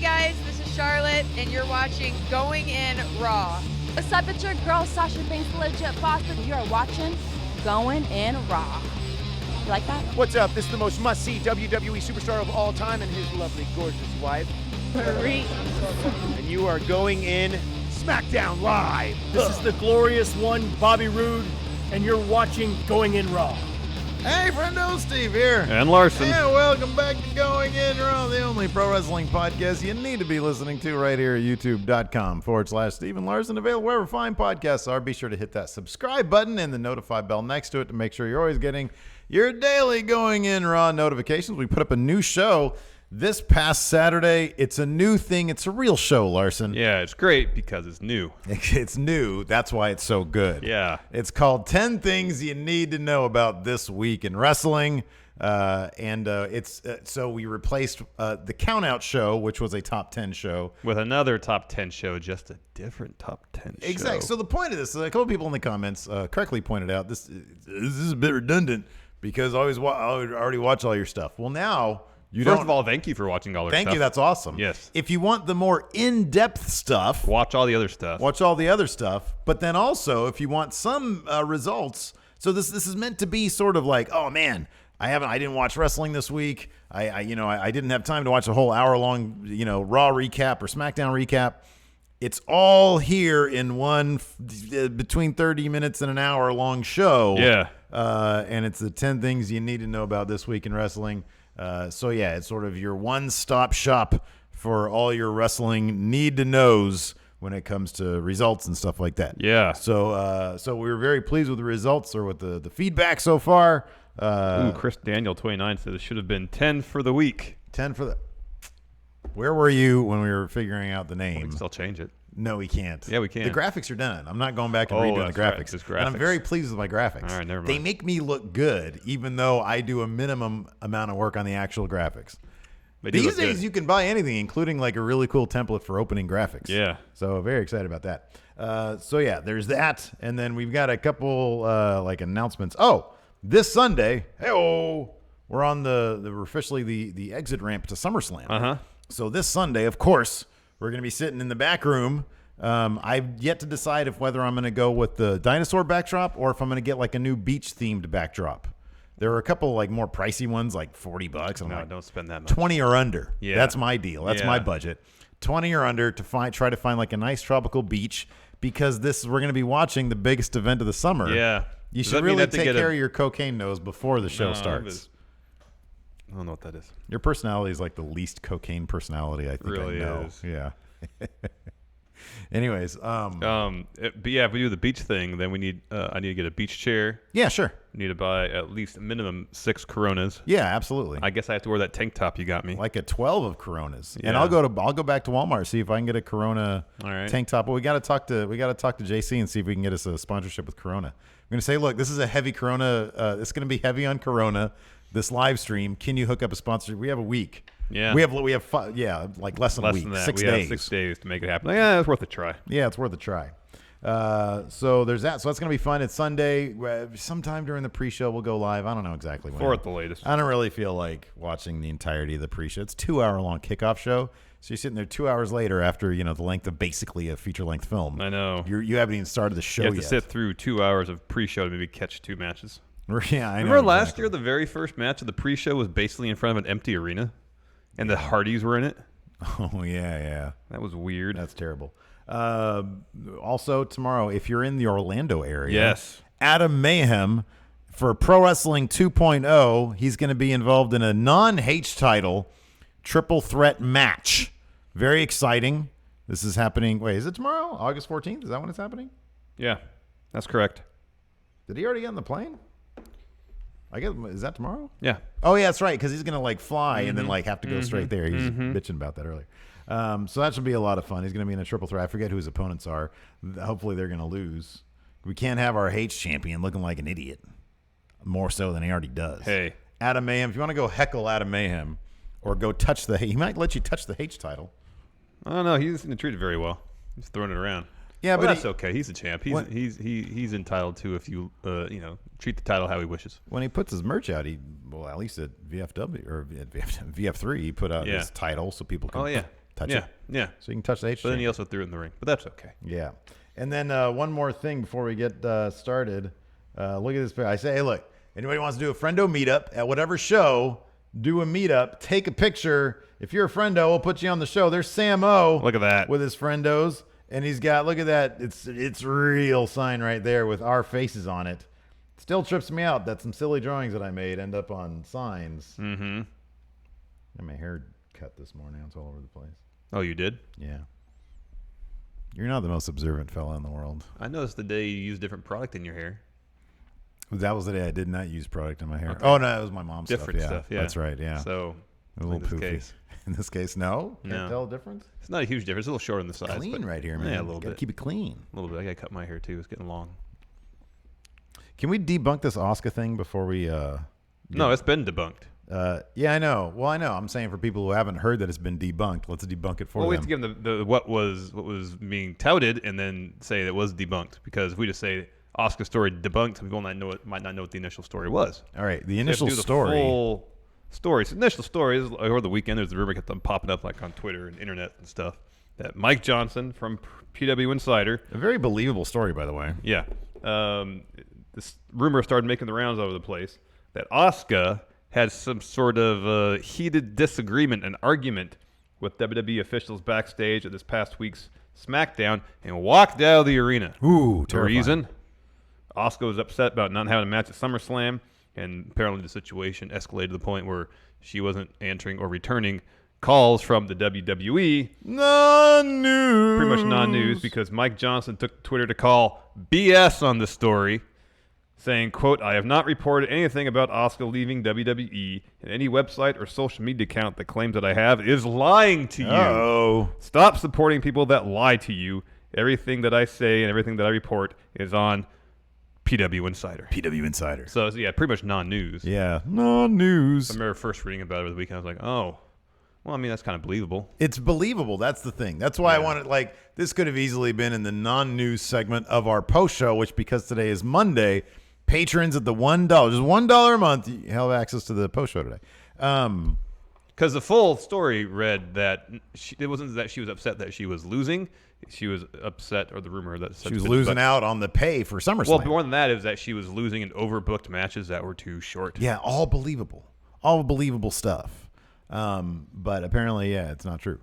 guys, this is Charlotte, and you're watching Going In Raw. What's up, it's your girl, Sasha Banks, legit boss, and you're watching Going In Raw. You like that? What's up? This is the most must-see WWE superstar of all time and his lovely, gorgeous wife. Marie. And you are going in SmackDown Live. This is the glorious one, Bobby Roode, and you're watching Going In Raw. Hey, friendo, Steve here. And Larson. Yeah, welcome back to Going In Raw, the only pro wrestling podcast you need to be listening to right here at youtube.com/Stephen Larson. Available wherever fine podcasts are. Be sure to hit that subscribe button and the notify bell next to it to make sure you're always getting your daily Going In Raw notifications. We put up a new show this past Saturday. It's a new thing. It's a real show, Larson. Yeah, it's great because it's new. It's new. That's why it's so good. Yeah. It's called 10 Things You Need to Know About This Week in Wrestling. So we replaced the Countout show, which was a top 10 show, With another top 10 show, just a different top 10 show. Exactly. So the point of this, a couple of people in the comments correctly pointed out, this is a bit redundant because I already watch all your stuff. Well, now you First of all, thank you for watching all our stuff. Thank you. That's awesome. Yes. If you want the more in-depth stuff, Watch all the other stuff. watch all the other stuff. But then also, if you want some results, so this is meant to be sort of like, oh man, I didn't watch wrestling this week. I didn't have time to watch a whole hour-long Raw recap or SmackDown recap. It's all here in one between 30 minutes and an hour long show. Yeah. And it's the 10 things you need to know about this week in wrestling. So yeah, it's sort of your one-stop shop for all your wrestling need-to-knows when it comes to results and stuff like that. Yeah. So we were very pleased with the results or with the feedback so far. Chris Daniel 29 says it should have been 10 for the week. 10 for the... Where were you when we were figuring out the We name? can still change it. No, we can't. Yeah, we can. The graphics are done. I'm not going back and redoing the that's right. graphics. Just And I'm graphics. very pleased with my graphics. All right, never They mind. make me look good, even though I do a minimum amount of work on the actual graphics. They do These look days, good. you can buy anything, including like a really cool template for opening graphics. Yeah. So very excited about that. So yeah, there's that, and then we've got a couple like announcements. Oh, this Sunday, we're on we're officially the exit ramp to SummerSlam. Uh-huh. So this Sunday, of course, we're going to be sitting in the back room. I've yet to decide whether I'm going to go with the dinosaur backdrop or if I'm going to get like a new beach-themed backdrop. There are a couple like more pricey ones, like $40. I'm No, like, don't spend that much. 20 or under. Yeah. That's my deal. That's Yeah. my budget. 20 or under to try to find like a nice tropical beach because we're going to be watching the biggest event of the summer. Yeah. You Does should that mean I really have to take get care of your cocaine nose before the show No, starts. I don't know what that is. Your personality is like the least cocaine personality I think Really I know. is. Yeah. Anyways, But yeah, if we do the beach thing, then we need. I need to get a beach chair. yeah, sure. I need to buy at least minimum 6 Coronas. Yeah, absolutely. I guess I have to wear that tank top you got me. Like a 12 of Coronas, and Yeah. I'll go back to Walmart see if I can get a Corona All right. tank top. But we got to talk to JC and see if we can get us a sponsorship with Corona. I'm gonna say, look, this is a heavy Corona. It's gonna be heavy on Corona. This live stream. Can you hook up a sponsorship? We have a week. Yeah. we have like less than a Less week. than that. 6 we days. have 6 days to make it happen. Yeah, it's worth a try. Yeah, it's worth a try. So there's that. So that's gonna be fun. It's Sunday. Sometime during the pre-show we'll go live. I don't know exactly when. 4 at the latest. I don't really feel like watching the entirety of the pre-show. It's a 2-hour-long kickoff show. So you're sitting there 2 hours later after, the length of basically a feature-length film. I know. You haven't even started the show You have yet. to sit through 2 hours of pre-show to maybe catch 2 matches. Yeah, I know. Remember last exactly. year, the very first match of the pre-show was basically in front of an empty arena, and the Hardys were in it. Oh, yeah. That was weird. That's terrible. Also, tomorrow, if you're in the Orlando area, Yes. Adam Mayhem for Pro Wrestling 2.0, he's going to be involved in a non-H title triple threat match. Very exciting. This is happening. Wait, is it tomorrow? August 14th? Is that when it's happening? Yeah, that's correct. Did he already get on the plane? I guess, is that tomorrow? Yeah. Oh, yeah, that's right, because he's going to, fly and then, have to go straight there. He was bitching about that earlier. So that should be a lot of fun. He's going to be in a triple threat. I forget who his opponents are. Hopefully they're going to lose. We can't have our H champion looking like an idiot. More so than he already does. Hey. Adam Mayhem, if you want to go heckle Adam Mayhem or go touch he might let you touch the H title. I don't know. He's been treated very well. He's throwing it around. Yeah, But but that's okay. He's a champ. He's entitled to if you treat the title how he wishes. when he puts his merch out, at least at VFW or at VF3, he put out his title so people can touch Yeah, it. yeah. So you can touch the H But then chamber. he also threw it in the ring. But that's okay. Yeah. And then one more thing before we get started. Look at this. I say, hey, look, anybody wants to do a friendo meetup at whatever show, do a meetup, take a picture. If you're a friendo, we'll put you on the show. There's Sam O. Look at that. With his friendos. And he's got, look at that. It's real sign right there with our faces on it. Still trips me out that some silly drawings that I made end up on signs. Mm-hmm. Got my hair cut this morning. It's all over the place. Oh, you did? Yeah. You're not the most observant fella in the world. I noticed the day you used different product in your hair. That was the day I did not use product in my hair. Okay. Oh, no, it was my mom's Different stuff. stuff, yeah. That's right, yeah. So, A little in this poofy. case. In this case, no? Can't No. tell the difference? It's not a huge difference. It's a little short on the sides. Clean but- right here, man. Yeah, a little Gotta bit. keep it clean. A little bit. I got to cut my hair, too. It's getting long. Can we debunk this ASUKA thing before we... No, it's been debunked. Yeah, I know. Well, I know. I'm saying for people who haven't heard that it's been debunked, let's debunk it for Well, we have them. to give them the what was being touted and then say it was debunked. Because if we just say Asuka story debunked, people might not know what the initial story was. All right, the So you have initial to do the story... full story. So the initial story is over the weekend. There's the rumor kept on popping up like on Twitter and internet and stuff that Mike Johnson from PW Insider. A very believable story, by the way. Yeah. This rumor started making the rounds all over the place that Asuka had some sort of heated disagreement and argument with WWE officials backstage at this past week's SmackDown and walked out of the arena. Ooh, The terrifying. reason? Asuka was upset about not having a match at SummerSlam, and apparently the situation escalated to the point where she wasn't answering or returning calls from the WWE. Non-news. Pretty much non-news because Mike Johnson took Twitter to call BS on this story, saying, quote, I have not reported anything about Asuka leaving WWE, and any website or social media account that claims that I have is lying to you. Oh. Stop supporting people that lie to you. Everything that I say and everything that I report is on PW Insider. PW Insider. So, yeah, pretty much non-news. Yeah, non-news. I remember first reading about it over the weekend. I was like, oh, well, I mean, that's kind of believable. It's believable. That's the thing. That's why I wanted, like, this could have easily been in the non-news segment of our post show, which because today is Monday, patrons at the $1, just $1 a month, you have access to the post show today. Because the full story read that it wasn't that she was upset that she was losing. She was upset, or the rumor that She was losing out on the pay for SummerSlam. Well, more than that is that she was losing in overbooked matches that were too short. Yeah, all believable. All believable stuff. But apparently, yeah, it's not true.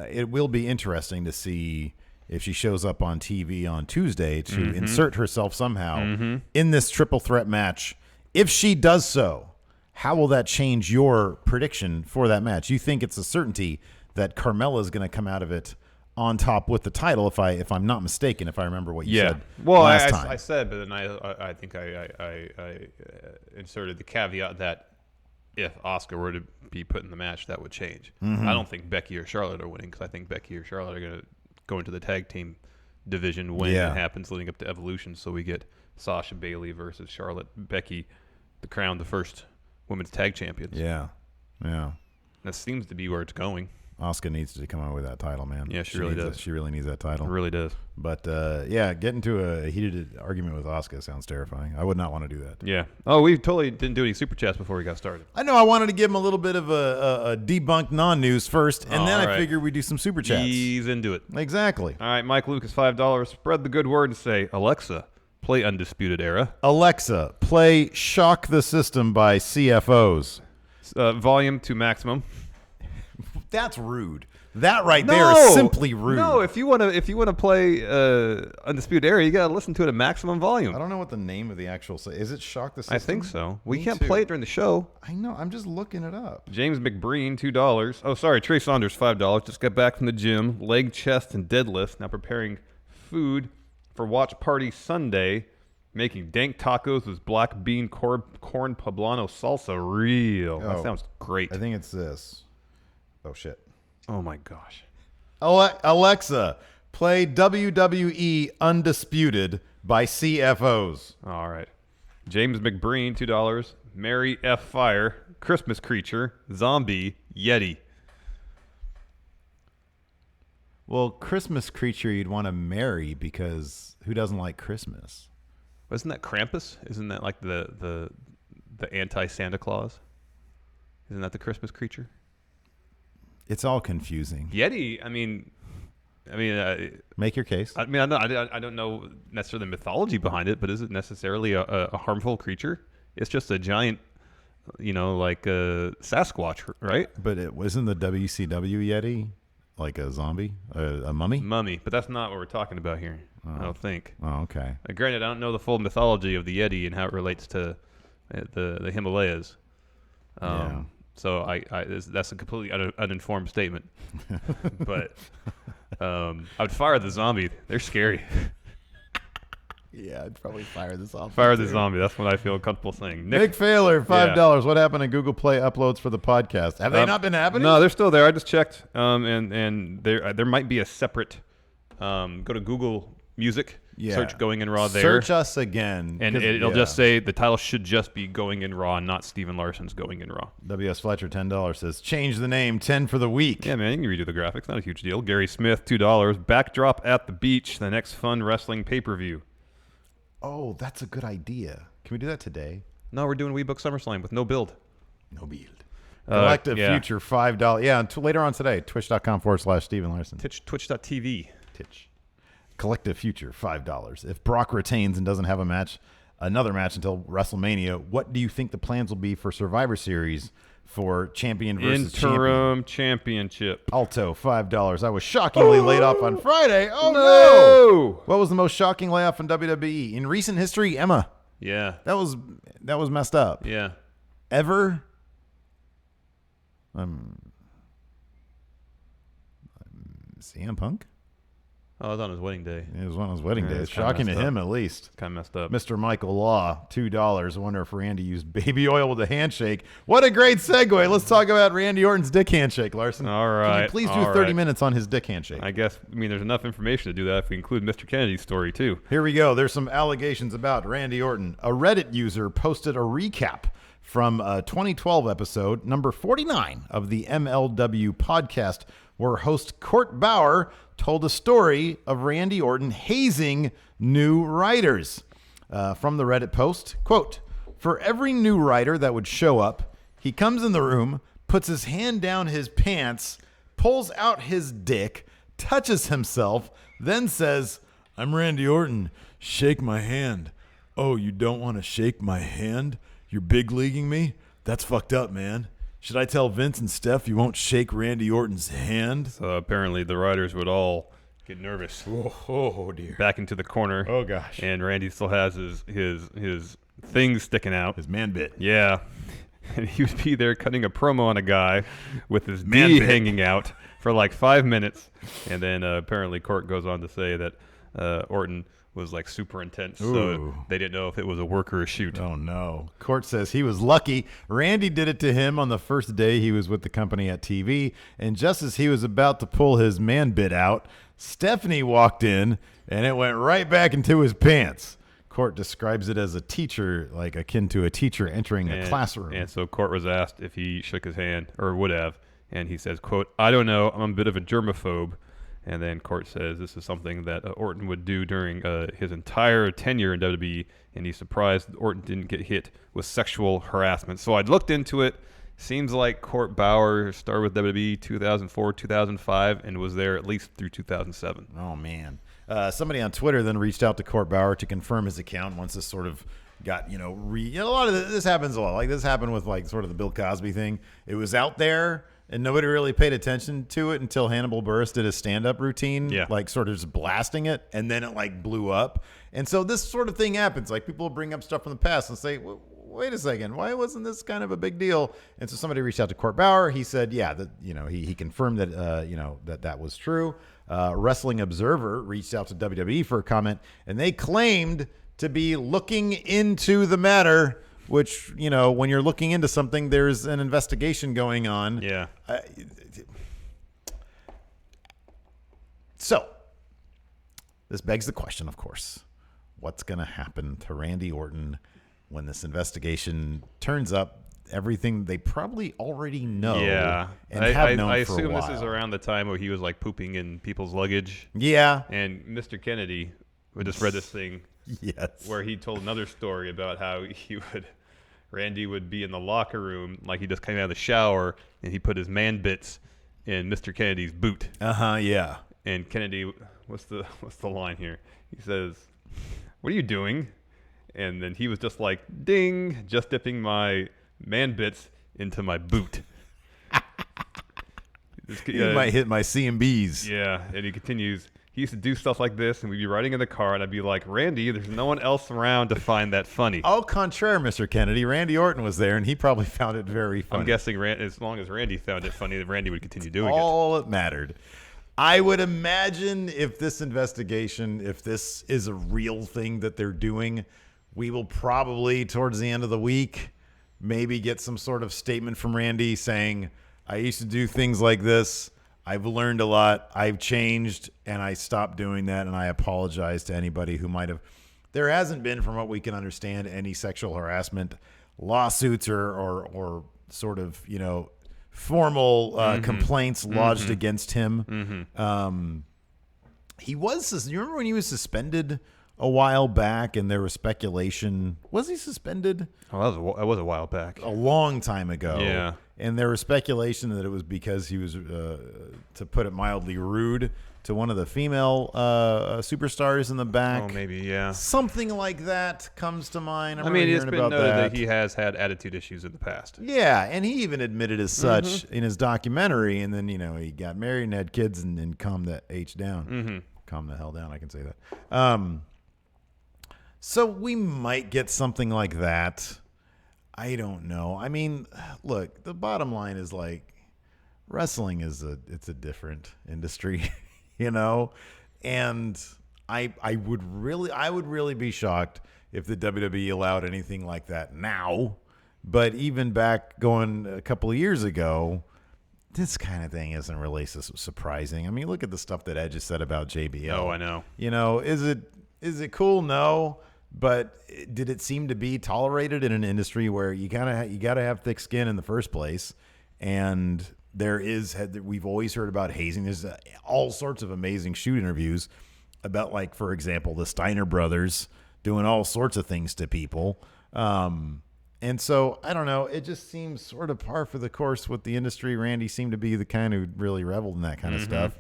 It will be interesting to see if she shows up on TV on Tuesday to insert herself somehow in this triple threat match. If she does so, how will that change your prediction for that match? You think it's a certainty that Carmella is going to come out of it on top with the title, if I'm not mistaken, if I remember what you said well, last time. I said, but then I think I inserted the caveat that if Asuka were to be put in the match, that would change. I don't think Becky or Charlotte are winning because I think Becky or Charlotte are going to go into the tag team division when it happens leading up to Evolution. So we get Sasha Bailey versus Charlotte, Becky, the crown, the first women's tag champions. Yeah. That seems to be where it's going. Asuka needs to come out with that title, man. Yeah, she really needs does. She really needs that title. It really does. But, yeah, getting into a heated argument with Asuka sounds terrifying. I would not want to do that. Yeah. Oh, we totally didn't do any super chats before we got started. I know I wanted to give him a little bit of a debunked non-news first, and then All I right. figured we'd do some super chats. Ease into it. Exactly. All right, Mike Lucas, $5. Spread the good word and say, Alexa, play Undisputed Era. Alexa, play Shock the System by CFOs. Volume to maximum. That's rude. That right there is simply rude. No, if you want to play Undisputed Era, you got to listen to it at maximum volume. I don't know what the name of the actual... Is it Shock the System? I think so. We Me can't too. play it during the show. I know. I'm just looking it up. James McBreen, $2. Oh, sorry, Trey Saunders, $5. Just got back from the gym. Leg, chest, and deadlift. Now preparing food for Watch Party Sunday. Making dank tacos with black bean corn poblano salsa. Real. That Oh, sounds great. I think it's this. Oh, shit. Oh, my gosh. Alexa, play WWE Undisputed by CFOs. All right. James McBreen, $2. Mary F. Fire. Christmas Creature. Zombie. Yeti. Well, Christmas Creature you'd want to marry because who doesn't like Christmas? Isn't that Krampus? Isn't that like the anti-Santa Claus? Isn't that the Christmas Creature? It's all confusing. Yeti, I mean, Make your case. I don't know necessarily the mythology behind it, but is it necessarily a harmful creature? It's just a giant, like a Sasquatch, right? But it wasn't the WCW Yeti like a zombie, a mummy? Mummy, but that's not what we're talking about here. I don't think. Oh, okay. Granted, I don't know the full mythology of the Yeti and how it relates to the Himalayas. Yeah. So that's a completely uninformed statement. But I would fire the zombie. They're scary. Yeah, I'd probably fire this off. Fire the zombie. That's what I feel comfortable saying. Nick Failer, $5. What happened to Google Play uploads for the podcast? Have they not been happening? No, they're still there. I just checked. And there might be a separate. Go to Google Music. Yeah. Search Going in Raw there. Search us again. And it'll just say the title should just be Going in Raw, not Steven Larson's Going in Raw. W.S. Fletcher, $10 says, change the name, 10 for the week. Yeah, man, you can redo the graphics. Not a huge deal. Gary Smith, $2. Backdrop at the Beach, the next fun wrestling pay-per-view. Oh, that's a good idea. Can we do that today? No, we're doing WeBook SummerSlam with no build. No build. Collective yeah. Future, $5. Yeah, later on today, twitch.com/Steven Larson. Twitch.tv. Titch. Collective Future, $5. If Brock retains and doesn't have another match until WrestleMania, what do you think the plans will be for Survivor Series for champion versus Interim championship. Alto, $5. I was shockingly laid off on Friday. Oh, no! What was the most shocking layoff in WWE? In recent history, Emma. Yeah. That was messed up. Yeah. Ever? CM Punk? Oh, it was on his wedding day. It was on his wedding day. it's It's kinda shocking to messed him, at least. Kind of messed up. Mr. Michael Law, $2. I wonder if Randy used baby oil with a handshake. What a great segue. Let's talk about Randy Orton's dick handshake, Larson. All Can right. you please do 30 minutes on his dick handshake? I guess, there's enough information to do that if we include Mr. Kennedy's story, too. Here we go. There's some allegations about Randy Orton. A Reddit user posted a recap from a 2012 episode, number 49 of the MLW podcast, where host Court Bauer told a story of Randy Orton hazing new writers. From the Reddit post, quote, for every new writer that would show up, he comes in the room, puts his hand down his pants, pulls out his dick, touches himself, then says, I'm Randy Orton. Shake my hand. Oh, you don't want to shake my hand? You're big leaguing me? That's fucked up, man. Should I tell Vince and Steph you won't shake Randy Orton's hand? So apparently the writers would all get nervous. Oh dear. Back into the corner. Oh, gosh. And Randy still has his things sticking out. His man bit. Yeah. And he would be there cutting a promo on a guy with his Man D bit. hanging out for like 5 minutes. And then apparently Court goes on to say that Orton was like super intense. So Ooh. they didn't know if it was a work or a shoot. Oh, no. Court says he was lucky. Randy did it to him on the first day he was with the company at TV. And just as he was about to pull his man bit out, Stephanie walked in and it went right back into his pants. Court describes it as a teacher, like akin to a teacher entering a classroom. And so Court was asked if he shook his hand or would have. And he says, quote, I don't know. I'm a bit of a germaphobe. And then Court says this is something that Orton would do during his entire tenure in WWE, and he's surprised that Orton didn't get hit with sexual harassment. So I'd looked into it. Seems like Court Bauer started with WWE 2004, 2005, and was there at least through 2007. Oh, man. Somebody on Twitter then reached out to Court Bauer to confirm his account once this sort of got, a lot of this happens a lot. Like this happened with like sort of the Bill Cosby thing. It was out there. And nobody really paid attention to it until Hannibal Buress did his stand-up routine, like sort of just blasting it, and then it like blew up. And so this sort of thing happens. Like people bring up stuff from the past and say, wait a second, why wasn't this kind of a big deal? And so somebody reached out to Court Bauer. He said, yeah, that he confirmed that that was true. Wrestling Observer reached out to WWE for a comment, and they claimed to be looking into the matter. Which, when you're looking into something, there's an investigation going on. Yeah. So, this begs the question, of course, what's going to happen to Randy Orton when this investigation turns up everything they probably already know and have known I for a assume while? this is around the time where he was like pooping in people's luggage. Yeah. And Mr. Kennedy, we just read this thing Yes. where he told another story about how Randy would be in the locker room, like he just came out of the shower, and he put his man bits in Mr. Kennedy's boot. Yeah. And Kennedy, what's the line here? He says, "What are you doing?" And then he was just like, "Ding, just dipping my man bits into my boot." You might hit my CMBs. Yeah, and he continues. He used to do stuff like this, and we'd be riding in the car, and I'd be like, "Randy, there's no one else around to find that funny." Au contraire, Mr. Kennedy. Randy Orton was there, and he probably found it very funny. I'm guessing as long as Randy found it funny, then Randy would continue doing All that mattered. I would imagine if this investigation, if this is a real thing that they're doing, we will probably, towards the end of the week, maybe get some sort of statement from Randy saying, "I used to do things like this. I've learned a lot. I've changed, and I stopped doing that, and I apologize to anybody who might have." There hasn't been, from what we can understand, any sexual harassment lawsuits or sort of, formal complaints lodged against him. He was. You remember when he was suspended a while back, and there was speculation? Was he suspended? Oh, that was a while back. A long time ago. Yeah. And there was speculation that it was because he was, to put it mildly, rude to one of the female superstars in the back. Oh, maybe, yeah. Something like that comes to mind. I mean, it's been noted that he has had attitude issues in the past. Yeah, and he even admitted as such in his documentary. And then, he got married and had kids and calmed that H down. Calm the hell down, I can say that. So we might get something like that. I don't know. I mean, look, the bottom line is like wrestling it's a different industry, and I would really be shocked if the WWE allowed anything like that now. But even back going a couple of years ago, this kind of thing isn't really surprising. I mean, look at the stuff that Edge has said about JBL. Oh, I know. Is it cool? No. But did it seem to be tolerated in an industry where you gotta have thick skin in the first place? And we've always heard about hazing. There's all sorts of amazing shoot interviews about, like, for example, the Steiner brothers doing all sorts of things to people. And so I don't know. It just seems sort of par for the course with the industry. Randy seemed to be the kind who really reveled in that kind of stuff.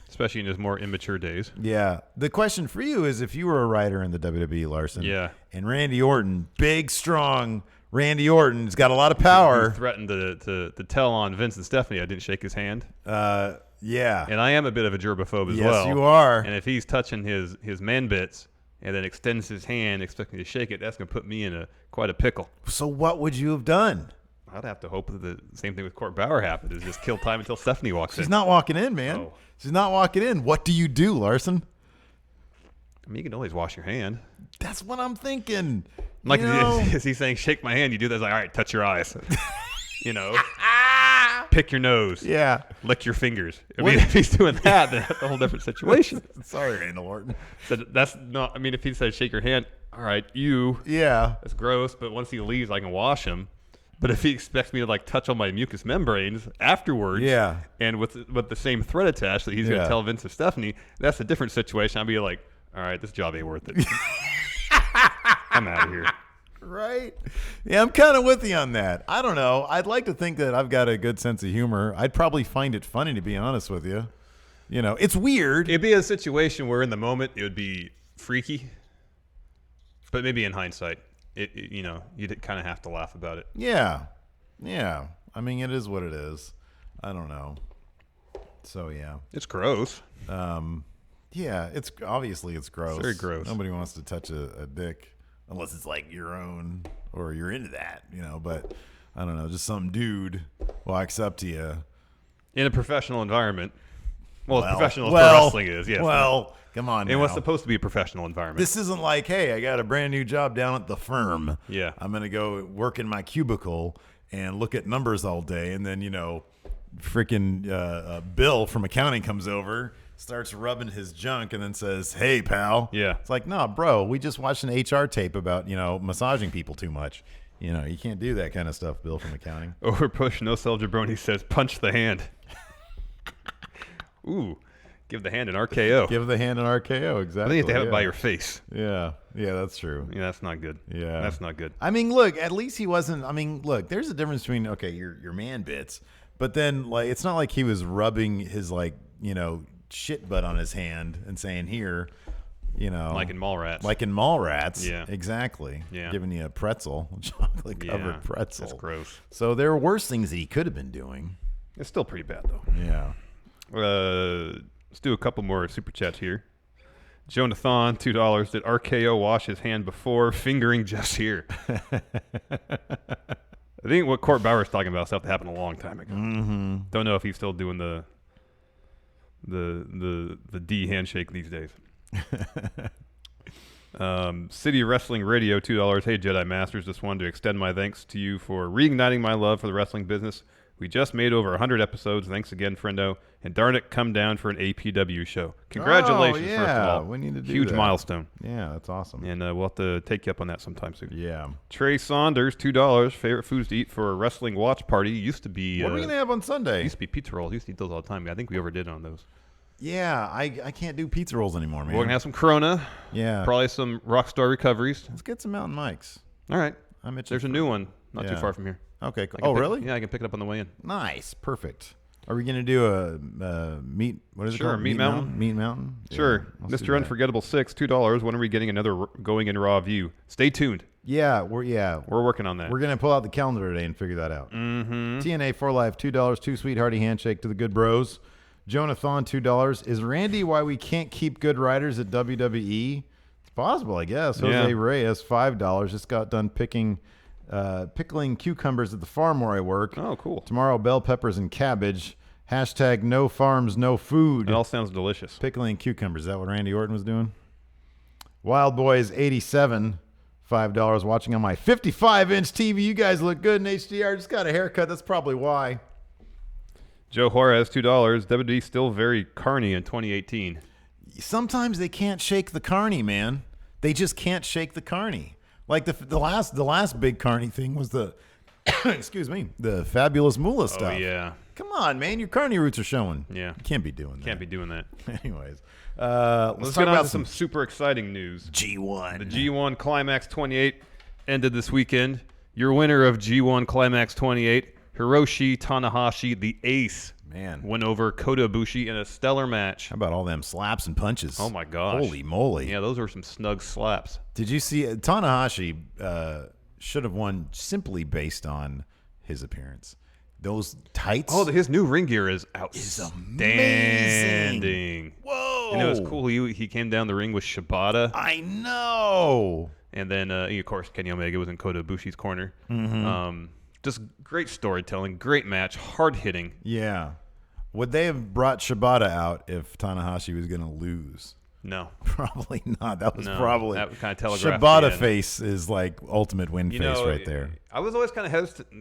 Especially in his more immature days. Yeah. The question for you is, if you were a writer in the WWE, Larson, and Randy Orton, big, strong Randy Orton's got a lot of power. He threatened to tell on Vince and Stephanie I didn't shake his hand. Yeah. And I am a bit of a gerbophobe as yes, well. Yes, you are. And if he's touching his man bits and then extends his hand expecting to shake it, that's going to put me in quite a pickle. So what would you have done? I'd have to hope that the same thing with Court Bauer happened, is just kill time until Stephanie walks in. She's not walking in, man. Oh. She's not walking in. What do you do, Larson? I mean, you can always wash your hand. That's what I'm thinking. Like, is he saying, shake my hand? You do that. It's like, all right, touch your eyes. Pick your nose. Yeah. Lick your fingers. I mean, if he's doing that, then that's a whole different situation. Sorry, Randall Orton. So that's not, I mean, if he said, shake your hand, all right, you. Yeah. That's gross, but once he leaves, I can wash him. But if he expects me to, like, touch on my mucous membranes afterwards, and with the same thread attached that he's going to tell Vince or Stephanie, that's a different situation. I'd be like, all right, this job ain't worth it. I'm out of here. Right? Yeah, I'm kind of with you on that. I don't know. I'd like to think that I've got a good sense of humor. I'd probably find it funny, to be honest with you. It's weird. It'd be a situation where in the moment it would be freaky, but maybe in hindsight, you'd kind of have to laugh about it. Yeah. I mean, it is what it is. I don't know. So yeah, it's gross. Yeah, it's gross. It's very gross. Nobody wants to touch a dick unless it's like your own or you're into that, But I don't know, just some dude walks up to you in a professional environment. Well, as professional as pro wrestling is, yes. Well, come on. And what's supposed to be a professional environment. This isn't like, hey, I got a brand new job down at the firm. Yeah. I'm going to go work in my cubicle and look at numbers all day. And then, freaking Bill from accounting comes over, starts rubbing his junk, and then says, hey, pal. Yeah. It's like, nah, bro, we just watched an HR tape about, massaging people too much. You can't do that kind of stuff, Bill from accounting. Over push, no sell jabroni says, punch the hand. Ooh, give the hand an RKO. Give the hand an RKO, exactly. I think you have to have it by your face. Yeah, that's true. Yeah, that's not good. Yeah. That's not good. I mean, look, at least he wasn't, look, there's a difference between, okay, your man bits, But then, like, it's not like he was rubbing his, like, shit butt on his hand and saying, here, like in Mallrats. Like in Mallrats. Yeah. Exactly. Yeah. Giving you a pretzel, chocolate-covered pretzel. That's gross. So there are worse things that he could have been doing. It's still pretty bad, though. Yeah. Let's do a couple more super chats here. Jonathan, $2. Did RKO wash his hand before fingering just here? I think what Court Bauer's talking about stuff that happened a long time ago. Mm-hmm. Don't know if he's still doing the D handshake these days. City Wrestling Radio, $2. Hey, Jedi Masters, just wanted to extend my thanks to you for reigniting my love for the wrestling business. We just made over 100 episodes. Thanks again, friendo. And darn it, come down for an APW show. Congratulations, yeah. first of all. We need to do Huge that. milestone. Yeah, that's awesome. And we'll have to take you up on that sometime soon. Yeah. Trey Saunders, $2. Favorite foods to eat for a wrestling watch party. Used to be... What are we going to have on Sunday? Used to be pizza rolls. Used to eat those all the time. I think we overdid on those. Yeah, I can't do pizza rolls anymore, man. We're going to have some Corona. Yeah. Probably some Rockstar Recoveries. Let's get some Mountain Mikes. All right. I'm itching There's a new one not too far from here. Okay, cool. Oh, really? Yeah, I can pick it up on the way in. Nice. Perfect. Are we going to do a meat? What is it Sure, called? Meat Mountain. Meat Mountain? Sure. Yeah, let's do Mr. that. Unforgettable 6, $2. When are we getting another Going in Raw view? Stay tuned. Yeah, we're working on that. We're gonna pull out the calendar today and figure that out. Mm-hmm. TNA for Life, $2. Too Sweet Hearty Handshake to the Good Bros. Jonathan, $2. Is Randy why we can't keep good writers at WWE? It's possible, I guess. Jose Reyes, $5. Just got done pickling cucumbers at the farm where I work. Oh, cool. Tomorrow, bell peppers and cabbage. Hashtag no farms, no food. It all sounds delicious. Pickling cucumbers. Is that what Randy Orton was doing? Wild Boys, $87. $5 watching on my 55-inch TV. You guys look good in HDR. Just got a haircut. That's probably why. Joe Juarez, $2. WWE still very carny in 2018. Sometimes they can't shake the carny, man. They just can't shake the carny. Like the last big carny thing was the excuse me, the Fabulous Moolah stuff. Oh, yeah. Come on, man. Your carny roots are showing. Yeah. You can't be doing that. Can't be doing that. Anyways. Let's talk get on about to some super exciting news. G1. The G1 Climax 28 ended this weekend. Your winner of G1 Climax 28, Hiroshi Tanahashi, the ace, went over Kota Ibushi in a stellar match. How about all them slaps and punches? Oh, my gosh. Holy moly. Yeah, those were some snug slaps. Did you see Tanahashi should have won simply based on his appearance. Those tights. Oh, his new ring gear is amazing. outstanding. Whoa. And it was cool. He came down the ring with Shibata. I know. And then, of course, Kenny Omega was in Kota Ibushi's corner. Mm-hmm. Just great storytelling, great match, hard hitting. Yeah. Would they have brought Shibata out if Tanahashi was going to lose? No. Probably not. That was probably. That kind of telegraphed. Shibata face is like ultimate win face right there. I was always kind of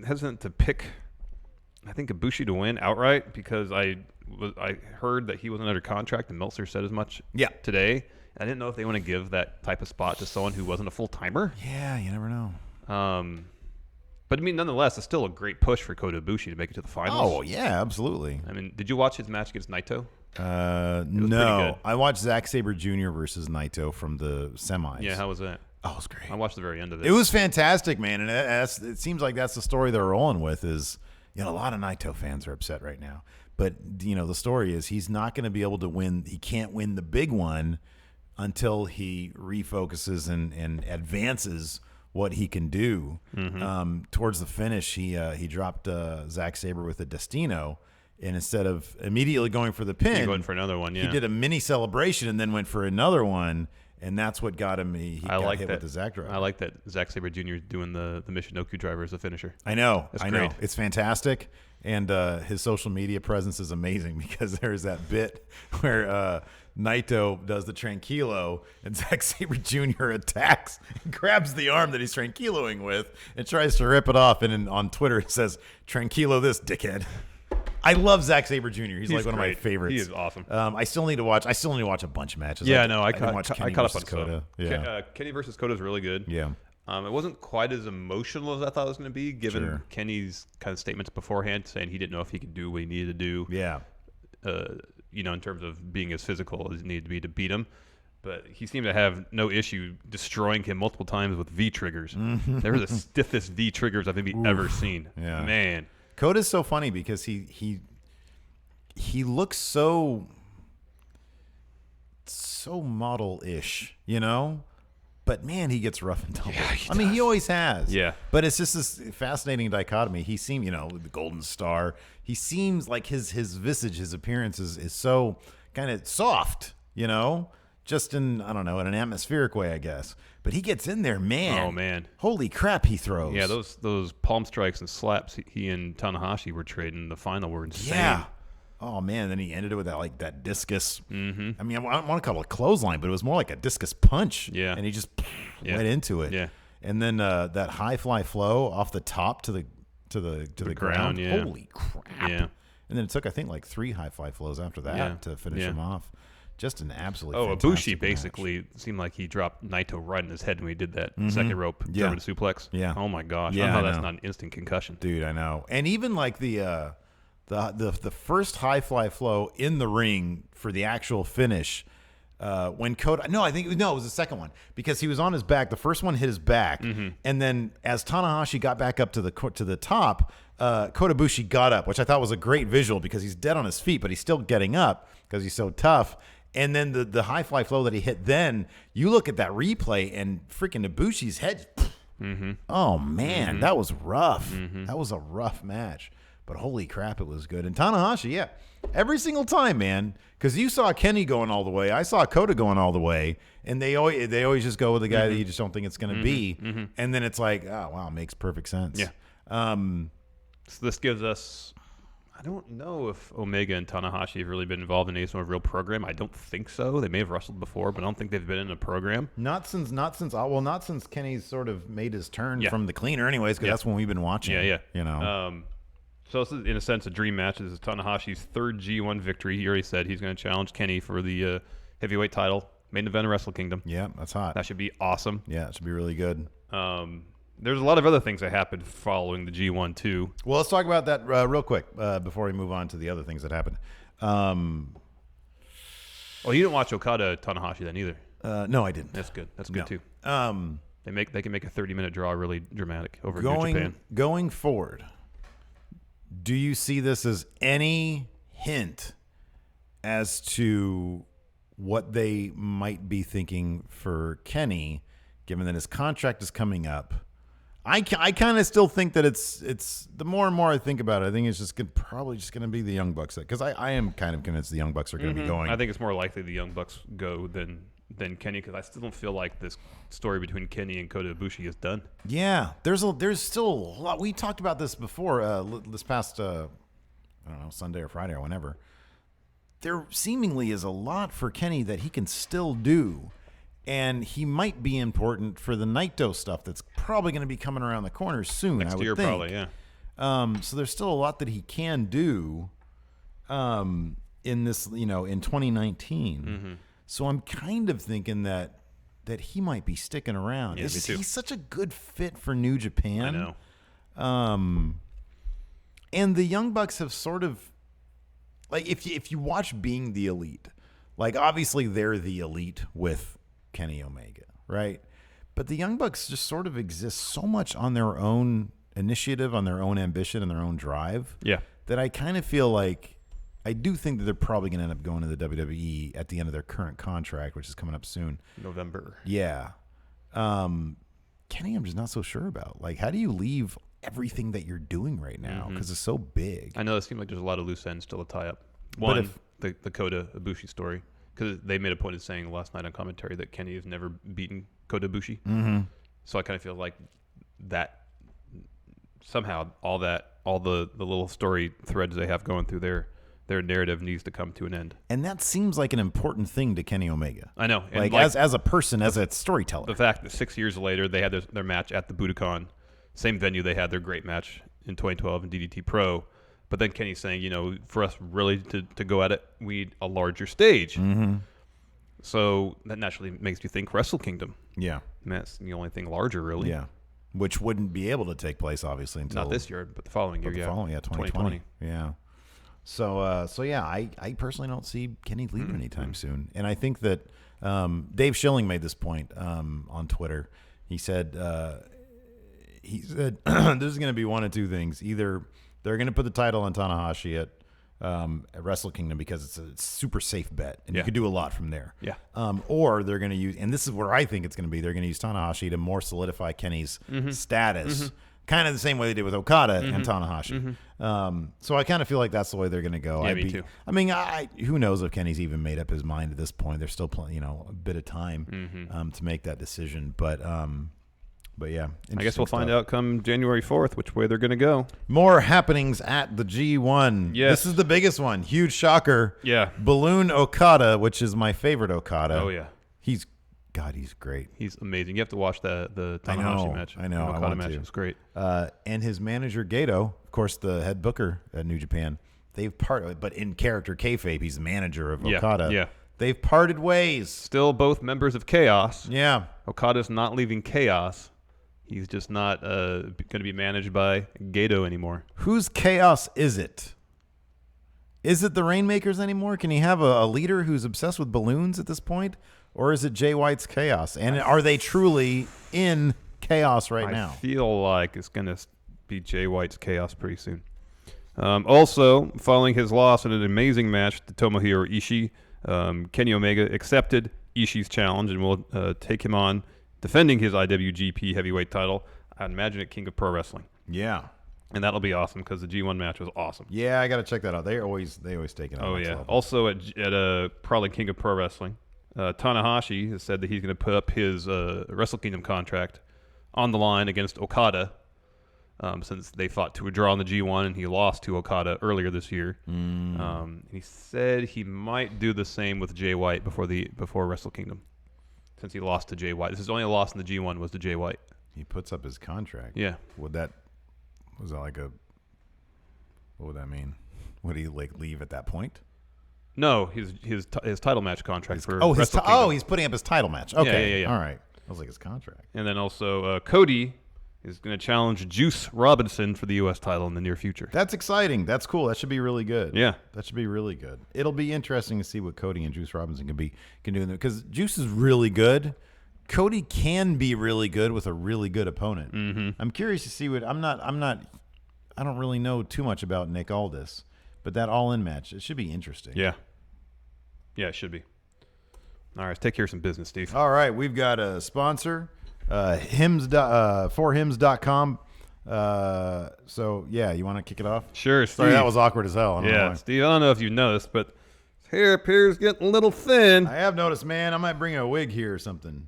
hesitant to pick, I think, Ibushi to win outright because I heard that he wasn't under contract and Meltzer said as much today. I didn't know if they want to give that type of spot to someone who wasn't a full-timer. Yeah, you never know. But, I mean, nonetheless, it's still a great push for Kota Ibushi to make it to the finals. Oh, yeah, absolutely. I mean, did you watch his match against Naito? No. I watched Zack Sabre Jr. versus Naito from the semis. Yeah, how was that? Oh, it was great. I watched the very end of it. It was fantastic, man. And it seems like that's the story they're rolling with is, a lot of Naito fans are upset right now. But, the story is he's not going to be able to win. He can't win the big one until he refocuses and advances what he can do. Mm-hmm. Towards the finish, he dropped Zack Sabre with a Destino, and instead of immediately going for the pin, he went for another one. Yeah, he did a mini celebration and then went for another one, and that's what got him. He got hit with the Zack driver. I like that Zack Sabre Jr. is doing the Michinoku driver as a finisher. I know. That's I great. know. It's fantastic. And his social media presence is amazing because there's that bit where Naito does the tranquilo and Zack Sabre Jr. attacks and grabs the arm that he's tranquiloing with and tries to rip it off. And on Twitter it says, "Tranquilo this, dickhead." I love Zack Sabre Jr. He's like one of my favorites. He is awesome. I still need to watch a bunch of matches. Yeah, I caught up on Kota. Yeah. Kenny versus Kota is really good. Yeah. It wasn't quite as emotional as I thought it was going to be, given Kenny's kind of statements beforehand, saying he didn't know if he could do what he needed to do. Yeah. In terms of being as physical as he needed to be to beat him. But he seemed to have no issue destroying him multiple times with V triggers. Mm-hmm. They were the stiffest V triggers I've maybe ever seen. Yeah. Man. Koda's so funny because he looks so model-ish, you know? But man, he gets rough and tumble. Yeah, he always has. Yeah. But it's just this fascinating dichotomy. He seemed, the Golden Star. He seems like his visage, his appearance is so kind of soft, just in, I don't know, in an atmospheric way, I guess. But he gets in there, man. Oh, man. Holy crap, he throws. Yeah, those palm strikes and slaps he and Tanahashi were trading in the final were insane. Yeah. Oh, man. Then he ended it with that discus. Mm-hmm. I mean, I don't want to call it a clothesline, but it was more like a discus punch. Yeah. And he just went into it. Yeah. And then that high fly flow off the top to the ground. Yeah. Holy crap. Yeah. And then it took, I think, like 3 high fly flows after that to finish him off. Just an absolutely fantastic Ibushi basically seemed like he dropped Naito right in his head when he did that second rope German suplex. Yeah. Oh, my gosh. Yeah, I know I that's know. not an instant concussion. Dude, I know. And even like the first high fly flow in the ring for the actual finish, when Kota, it was the second one because he was on his back. The first one hit his back, and then as Tanahashi got back up to the top, Kota Ibushi got up, which I thought was a great visual because he's dead on his feet, but he's still getting up because he's so tough. And then the high fly flow that he hit, then you look at that replay and freaking Ibushi's head. Oh man, that was rough. That was a rough match. But holy crap, it was good. And Tanahashi, yeah, every single time, man, because you saw Kenny going all the way. I saw Kota going all the way. And they always just go with the guy that you just don't think it's going to be. And then it's like, oh, wow, makes perfect sense. Yeah. So this gives us, I don't know if Omega and Tanahashi have really been involved in any sort of real program. I don't think so. They may have wrestled before, but I don't think they've been in a program. Not since Kenny's sort of made his turn from the cleaner anyways, because that's when we've been watching. Yeah. So this is, in a sense, a dream match. This is Tanahashi's third G1 victory. He already said he's going to challenge Kenny for the heavyweight title, main event of Wrestle Kingdom. Yeah, that's hot. That should be awesome. Yeah, it should be really good. There's a lot of other things that happened following the G1 too. Well, let's talk about that real quick before we move on to the other things that happened. Well, you didn't watch Okada Tanahashi then either. No, I didn't. That's good. That's good too. They can make a 30-minute draw really dramatic over New Japan. Going forward, do you see this as any hint as to what they might be thinking for Kenny, given that his contract is coming up? I kind of still think that it's the more and more I think about it, I think it's just probably just going to be the Young Bucks, because I am kind of convinced the Young Bucks are going to be going. I think it's more likely the Young Bucks go than Kenny, because I still don't feel like this story between Kenny and Kota Ibushi is done. Yeah, there's still a lot. We talked about this before this past I don't know, Sunday or Friday or whenever. There seemingly is a lot for Kenny that he can still do. And he might be important for the Naito stuff that's probably going to be coming around the corner soon. Next I would year, think. probably, yeah. So there's still a lot that he can do in this, in 2019. So I'm kind of thinking that he might be sticking around. Yeah, me too. He's such a good fit for New Japan. I know. And the Young Bucks have sort of, like, if you watch Being the Elite, like, obviously they're the elite with Kenny Omega, right? But the Young Bucks just sort of exist so much on their own initiative, on their own ambition, and their own drive. Yeah. That I kind of feel like, I do think that they're probably going to end up going to the WWE at the end of their current contract, which is coming up soon. November. Yeah. Kenny, I'm just not so sure about. Like, how do you leave everything that you're doing right now? Because it's so big. I know it seems like there's a lot of loose ends still to tie up. One, the Kota Ibushi story, because they made a point of saying last night on commentary that Kenny has never beaten Kota Ibushi. So I kind of feel like that somehow all the little story threads they have going through their narrative needs to come to an end. And that seems like an important thing to Kenny Omega. I know. And like as a person, as a storyteller. The fact that 6 years later they had their match at the Budokan, same venue they had their great match in 2012 in DDT Pro. But then Kenny's saying, for us really to go at it, we need a larger stage. So that naturally makes me think Wrestle Kingdom. Yeah. And that's the only thing larger, really. Yeah. Which wouldn't be able to take place, obviously, until... Not this year, but the following year, 2020. Yeah. So yeah, I personally don't see Kenny leaving anytime soon. And I think that Dave Schilling made this point on Twitter. He said there's going to be one of two things. Either they're going to put the title on Tanahashi at Wrestle Kingdom because it's a super safe bet, and you could do a lot from there. Yeah. Or they're going to use, and this is where I think it's going to be, they're going to use Tanahashi to more solidify Kenny's status, kind of the same way they did with Okada and Tanahashi. So I kind of feel like that's the way they're going to go. Yeah, me too. I mean, who knows if Kenny's even made up his mind at this point? There's still a bit of time to make that decision, but yeah. I guess we'll find out come January 4th which way they're going to go. More happenings at the G1. Yes. This is the biggest one. Huge shocker. Yeah. Balloon Okada, which is my favorite Okada. Oh, yeah. He's great. He's amazing. You have to watch the Tanahashi match. I know. The Okada match was great. And his manager, Gato, of course, the head booker at New Japan, they've parted, but in character kayfabe, he's the manager of Okada. Yeah. They've parted ways. Still both members of Chaos. Yeah. Okada's not leaving Chaos. He's just not going to be managed by Gato anymore. Whose Chaos is it? Is it the Rainmakers anymore? Can he have a leader who's obsessed with balloons at this point? Or is it Jay White's Chaos? And are they truly in Chaos right now? I feel like it's going to be Jay White's Chaos pretty soon. Also, following his loss in an amazing match to Tomohiro Ishii, Kenny Omega accepted Ishii's challenge and will take him on defending his IWGP Heavyweight title. I'd imagine at King of Pro Wrestling. Yeah. And that'll be awesome because the G1 match was awesome. Yeah, I got to check that out. They always take it on. Oh, yeah. Level. Also at probably King of Pro Wrestling, Tanahashi has said that he's going to put up his Wrestle Kingdom contract on the line against Okada since they fought to a draw in the G1 and he lost to Okada earlier this year. He said he might do the same with Jay White before Wrestle Kingdom since he lost to Jay White. This is only a loss in the G1 was to Jay White. He puts up his contract. Yeah. Was that like what would that mean? Would he leave at that point? No, his title match contract for he's putting up his title match. Okay, yeah. All right. I was like his contract. And then also Cody is going to challenge Juice Robinson for the U.S. title in the near future. That's exciting. That's cool. That should be really good. Yeah, that should be really good. It'll be interesting to see what Cody and Juice Robinson can do because Juice is really good. Cody can be really good with a really good opponent. I'm curious to see what I don't really know too much about Nick Aldis, but that All-In match, it should be interesting. Yeah, it should be. All right, let's take care of some business, Steve. All right, we've got a sponsor, forhims.com. So yeah, you want to kick it off? Sure, Steve. Sorry, that was awkward as hell. Steve, I don't know if you noticed, but his hair appears getting a little thin. I have noticed, man. I might bring a wig here or something.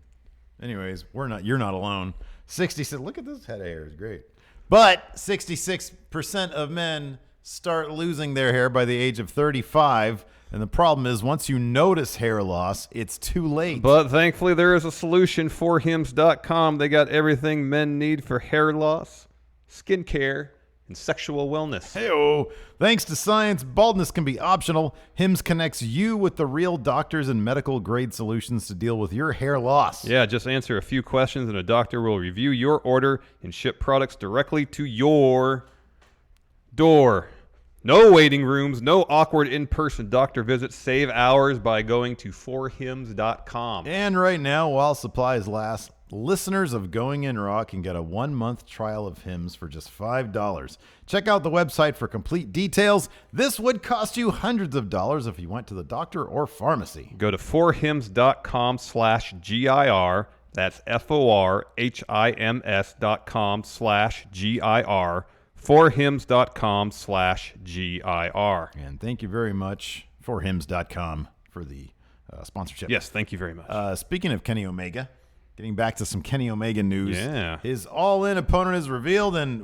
Anyways, you're not alone. 66. Look at this head of hair. It's great. But 66% of men start losing their hair by the age of 35. And the problem is once you notice hair loss, it's too late. But thankfully, there is a solution for hims.com. They got everything men need for hair loss, skincare, and sexual wellness. Hey-oh. Thanks to science, baldness can be optional. Hims connects you with the real doctors and medical grade solutions to deal with your hair loss. Yeah, just answer a few questions and a doctor will review your order and ship products directly to your door. No waiting rooms, no awkward in-person doctor visits. Save hours by going to forhims.com. And right now, while supplies last, listeners of Going In Raw can get a 1-month trial of Hims for just $5. Check out the website for complete details. This would cost you hundreds of dollars if you went to the doctor or pharmacy. Go to forhims.com/GIR. That's forhims.com/GIR. forhims.com/GIR. And thank you very much, forhims.com, for the sponsorship. Yes, thank you very much. Speaking of Kenny Omega, getting back to some Kenny Omega news. Yeah. His All-In opponent is revealed, and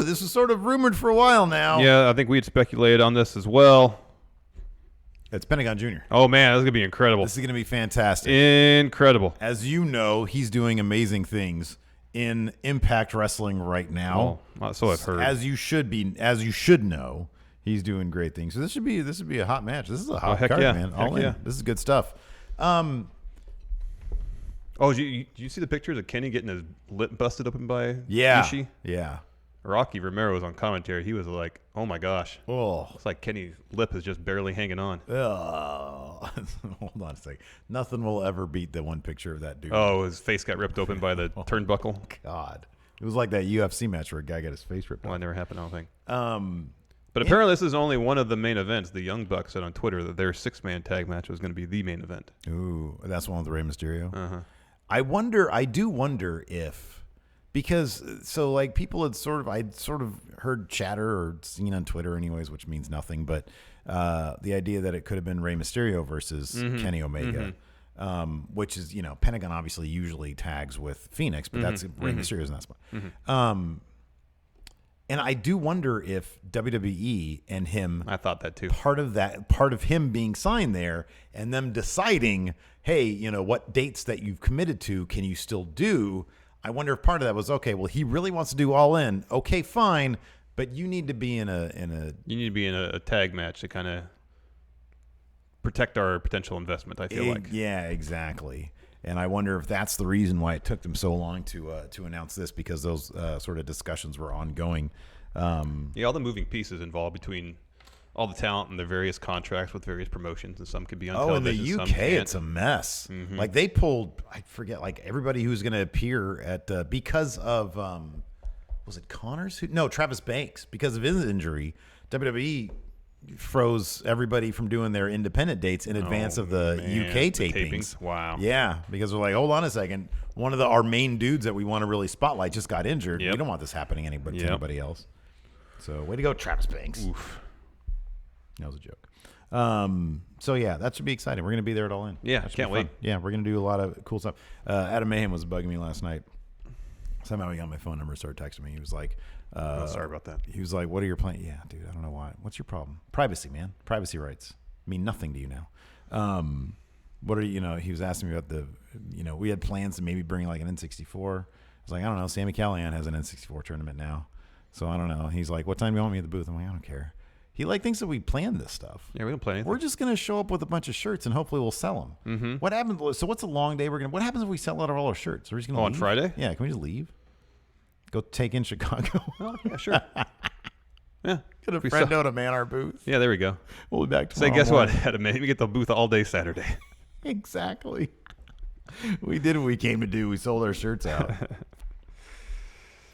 this is sort of rumored for a while now. Yeah, I think we had speculated on this as well. It's Pentagon Jr. Oh, man, this is going to be incredible. This is going to be fantastic. Incredible. As you know, he's doing amazing things in Impact Wrestling right now. Oh, so I've heard. As you should know, he's doing great things. So this should be a hot match. This is a hot card, man. All in. Yeah. This is good stuff. Did you see the pictures of Kenny getting his lip busted open by Ishii? Yeah. Rocky Romero was on commentary. He was like, "Oh my gosh, it's like Kenny's lip is just barely hanging on." Hold on a second. Nothing will ever beat the one picture of that dude. Oh, his face got ripped open by the turnbuckle. God, It was like that UFC match where a guy got his face ripped Well, off. that never happened, I don't think. Um, But apparently this is only one of the main events. The Young Bucks said on Twitter that their 6-man tag match was going to be the main event. ooh, that's one with Rey Mysterio. Uh-huh. I do wonder if, because so like people had I'd sort of heard chatter or seen on Twitter anyways, which means nothing, but the idea that it could have been Rey Mysterio versus Kenny Omega, which is, Pentagon obviously usually tags with Phoenix, but that's Rey Mysterio's in that spot. And I do wonder if WWE and him, I thought that too. part of him being signed there and them deciding, hey, what dates that you've committed to can you still do? I wonder if part of that was, okay, well, he really wants to do All In. Okay, fine, but you need to be in a You need to be in a tag match to kind of protect our potential investment, I feel like. Yeah, exactly. And I wonder if that's the reason why it took them so long to announce this, because those sort of discussions were ongoing. Yeah, all the moving pieces involved between all the talent and their various contracts with various promotions, and some could be on in the television. UK, some can't. it's a mess. Like they pulled, I forget, like everybody who's going to appear at because of was it Connors? No, Travis Banks, because of his injury. WWE froze everybody from doing their independent dates in advance of the UK tapings. Wow. Yeah, because we're like, hold on a second. One of our main dudes that we want to really spotlight just got injured. Yep. We don't want this happening to Yep. anybody else. So way to go, Travis Banks. Oof. That was a joke. So yeah, that should be exciting. We're going to be there at All In. Yeah, That should can't be fun. wait. Yeah, we're going to do a lot of cool stuff. Adam Mayhem was bugging me last night. Somehow he got my phone number and started texting me. He was like, sorry about that. He was like, what are your plans? Yeah, dude, I don't know why. What's your problem? Privacy, man. Privacy rights mean nothing to you now. What are he was asking me about we had plans to maybe bring like an N64. I was like, I don't know. Sammy Callahan has an N64 tournament now. So I don't know. He's like, what time do you want me at the booth? I'm like, I don't care. He thinks that we planned this stuff. Yeah, we don't play anything. We're just going to show up with a bunch of shirts and hopefully we'll sell them. Mm-hmm. What happens? So what's a long day? What happens if we sell out of all our shirts? Are we just going to on Friday? Yeah. Can we just leave? Go take in Chicago. Oh, yeah, sure. Yeah. Get a friendo to man our booth. Yeah, there we go. We'll be back Say, tomorrow. guess what? morning. Had to maybe get the booth all day Saturday. Exactly. We did what we came to do. We sold our shirts out.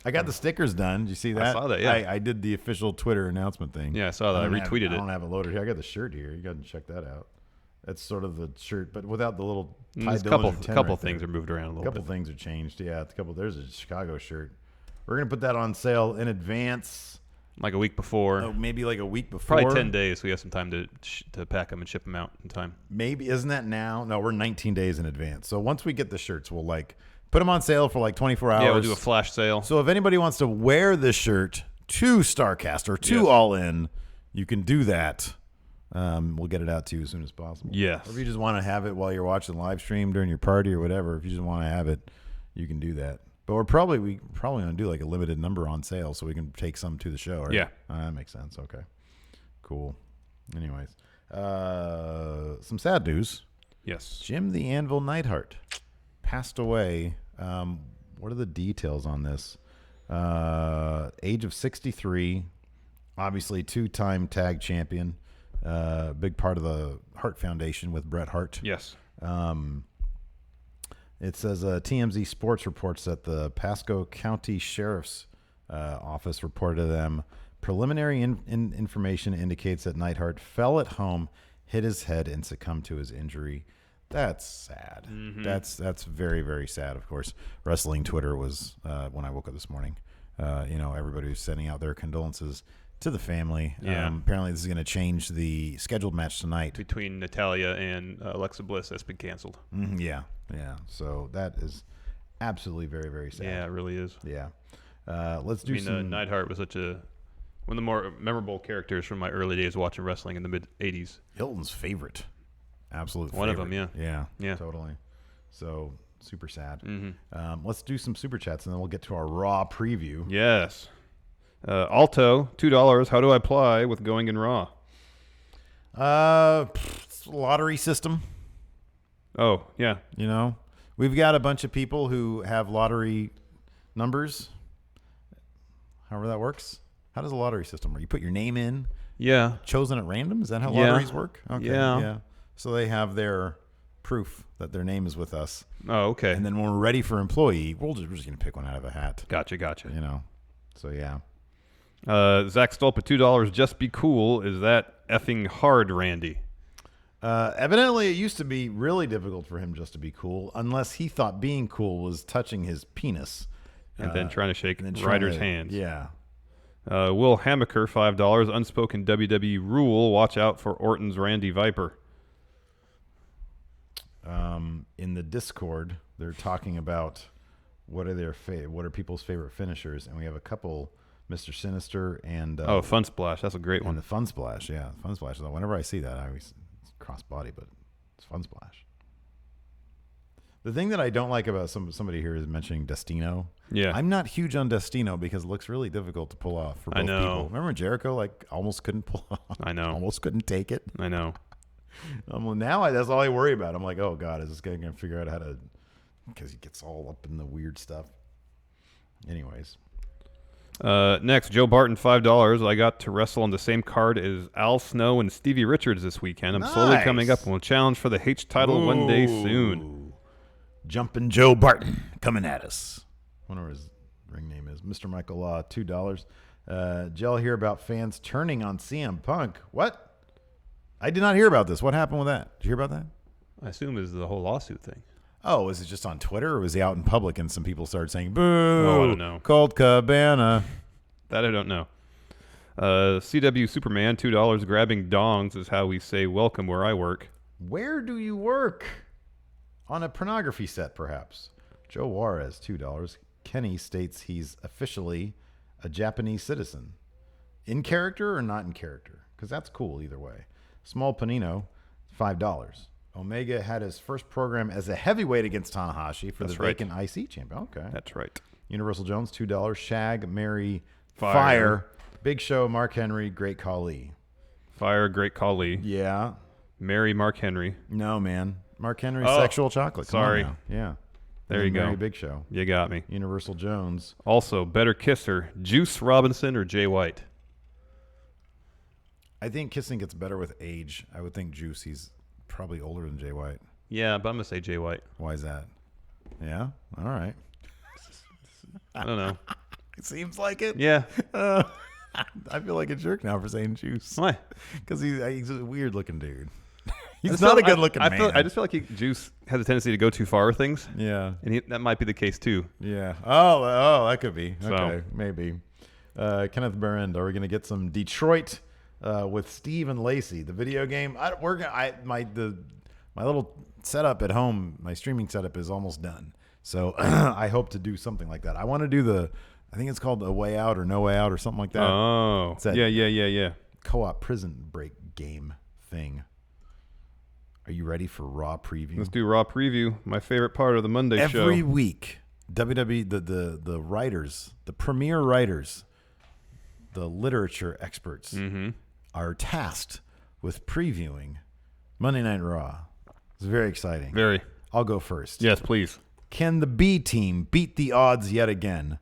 I got the stickers done. Did you see that? I saw that, yeah. I did the official Twitter announcement thing. Yeah, I saw that. I retweeted I it. don't have it loaded here. I got the shirt here. You got to check that out. That's sort of the shirt, but without the little Ty There's a Dillinger 10 couple right things there. are moved around a little A couple bit. things are changed. Yeah, there's a Chicago shirt. We're going to put that on sale in advance. Like a week before. Oh, maybe like a week before. Probably 10 days. So we have some time to pack them and ship them out in time. Maybe. Isn't that now? No, we're 19 days in advance. So once we get the shirts, we'll put them on sale for like 24 hours. Yeah, we'll do a flash sale. So if anybody wants to wear this shirt to StarCast or to Yes. All In, you can do that. We'll get it out to you as soon as possible. Yes. Or if you just want to have it while you're watching the live stream during your party or whatever, if you just want to have it, you can do that. But we're probably going to do like a limited number on sale so we can take some to the show. Right? Yeah. That makes sense. Okay. Cool. Anyways, some sad news. Yes. Jim the Anvil Neidhart passed away. What are the details on this? Age of 63, obviously 2-time tag champion, big part of the Hart Foundation with Bret Hart. Yes. It says TMZ Sports reports that the Pasco County Sheriff's Office reported to them preliminary information indicates that Neidhart fell at home, hit his head, and succumbed to his injury. That's sad. Mm-hmm. That's very, very sad. Of course, wrestling Twitter was when I woke up this morning. Everybody was sending out their condolences to the family. Yeah. Apparently, this is going to change the scheduled match tonight. Between Natalia and Alexa Bliss, that's been canceled. Yeah. So that is absolutely very, very sad. Yeah, it really is. Yeah. Let's do some. Neidhart was one of the more memorable characters from my early days watching wrestling in the mid '80s. Hilton's favorite. Absolute One of favorite. them, yeah. Yeah, totally. So super sad. Mm-hmm. Let's do some super chats and then we'll get to our Raw preview. Yes. Alto, $2. How do I apply with Going in Raw? It's a lottery system. Oh, yeah. We've got a bunch of people who have lottery numbers. However that works. How does a lottery system work? You put your name in, Yeah. chosen at random? Is that how Yeah. lotteries work? Okay. Yeah. So they have their proof that their name is with us. Oh, okay. And then when we're ready for employee, we're just going to pick one out of a hat. Gotcha. You know, so yeah. Zach Stolpa, $2. Just be cool. Is that effing hard, Randy? Evidently, it used to be really difficult for him just to be cool, unless he thought being cool was touching his penis. And then trying to shake and then Ryder's hands. Yeah. Will Hamaker, $5. Unspoken WWE rule. Watch out for Orton's Randy Viper. In the Discord, they're talking about what are people's favorite finishers, and we have a couple, Mr. Sinister and Fun Splash. That's a great and one. the Fun Splash. Yeah, Fun Splash. So whenever I see that, I always cross body, but it's Fun Splash. The thing that I don't like about somebody here is mentioning Destino. Yeah. I'm not huge on Destino because it looks really difficult to pull off for both I know. people. Remember Jericho almost couldn't pull off? I know. Almost couldn't take it. I know. Now that's all I worry about. I'm like, oh God, is this guy going to figure out how to, because he gets all up in the weird stuff. Anyways. Next, Joe Barton, $5. I got to wrestle on the same card as Al Snow and Stevie Richards this weekend. I'm slowly coming up and will challenge for the H title one day soon. Jumpin' Joe Barton coming at us. I wonder what his ring name is. Mr. Michael Law, $2. Did y'all hear about fans turning on CM Punk? What? I did not hear about this. What happened with that? Did you hear about that? I assume it's the whole lawsuit thing. Oh, was it just on Twitter, or was he out in public and some people started saying, boo, Oh, I don't know. Colt Cabana? That I don't know. CW Superman, $2. Grabbing dongs is how we say welcome where I work. Where do you work? On a pornography set, perhaps. Joe Juarez, $2. Kenny states he's officially a Japanese citizen. In character or not in character? Because that's cool either way. Small Panino, $5. Omega had his first program as a heavyweight against Tanahashi for the vacant IC champion. Okay. That's right. Universal Jones, $2. Shag, Mary, Fire. Big Show, Mark Henry, Great Khali. Fire, Great Khali. Yeah. Mary, Mark Henry. No, man. Mark Henry's Oh, Sexual Chocolate. Come on sorry. now. Yeah. There And you go. Mary Big Show. You got me. Universal Jones. Also, better kisser, Juice Robinson or Jay White? I think kissing gets better with age. I would think Juice, he's probably older than Jay White. Yeah, but I'm going to say Jay White. Why is that? Yeah? All right. I don't know. It seems like it. Yeah. I feel like a jerk now for saying Juice. Why? Because he's a weird looking dude. He's not a good looking man. I just feel like Juice has a tendency to go too far with things. Yeah. And that might be the case too. Yeah. Oh, that could be. So. Okay, maybe. Kenneth Berend, are we going to get some Detroit with Steve and Lacey, the video game? My little setup at home, my streaming setup is almost done. So I hope to do something like that. I want to do I think it's called A Way Out or No Way Out or something like that. Oh. It's that Yeah. co-op prison break game thing. Are you ready for Raw preview? Let's do Raw preview. My favorite part of the Monday show. Every week, WWE, the writers, the premier writers, the literature experts are tasked with previewing Monday Night Raw. It's very exciting. Very. I'll go first. Yes, please. Can the B team beat the odds yet again?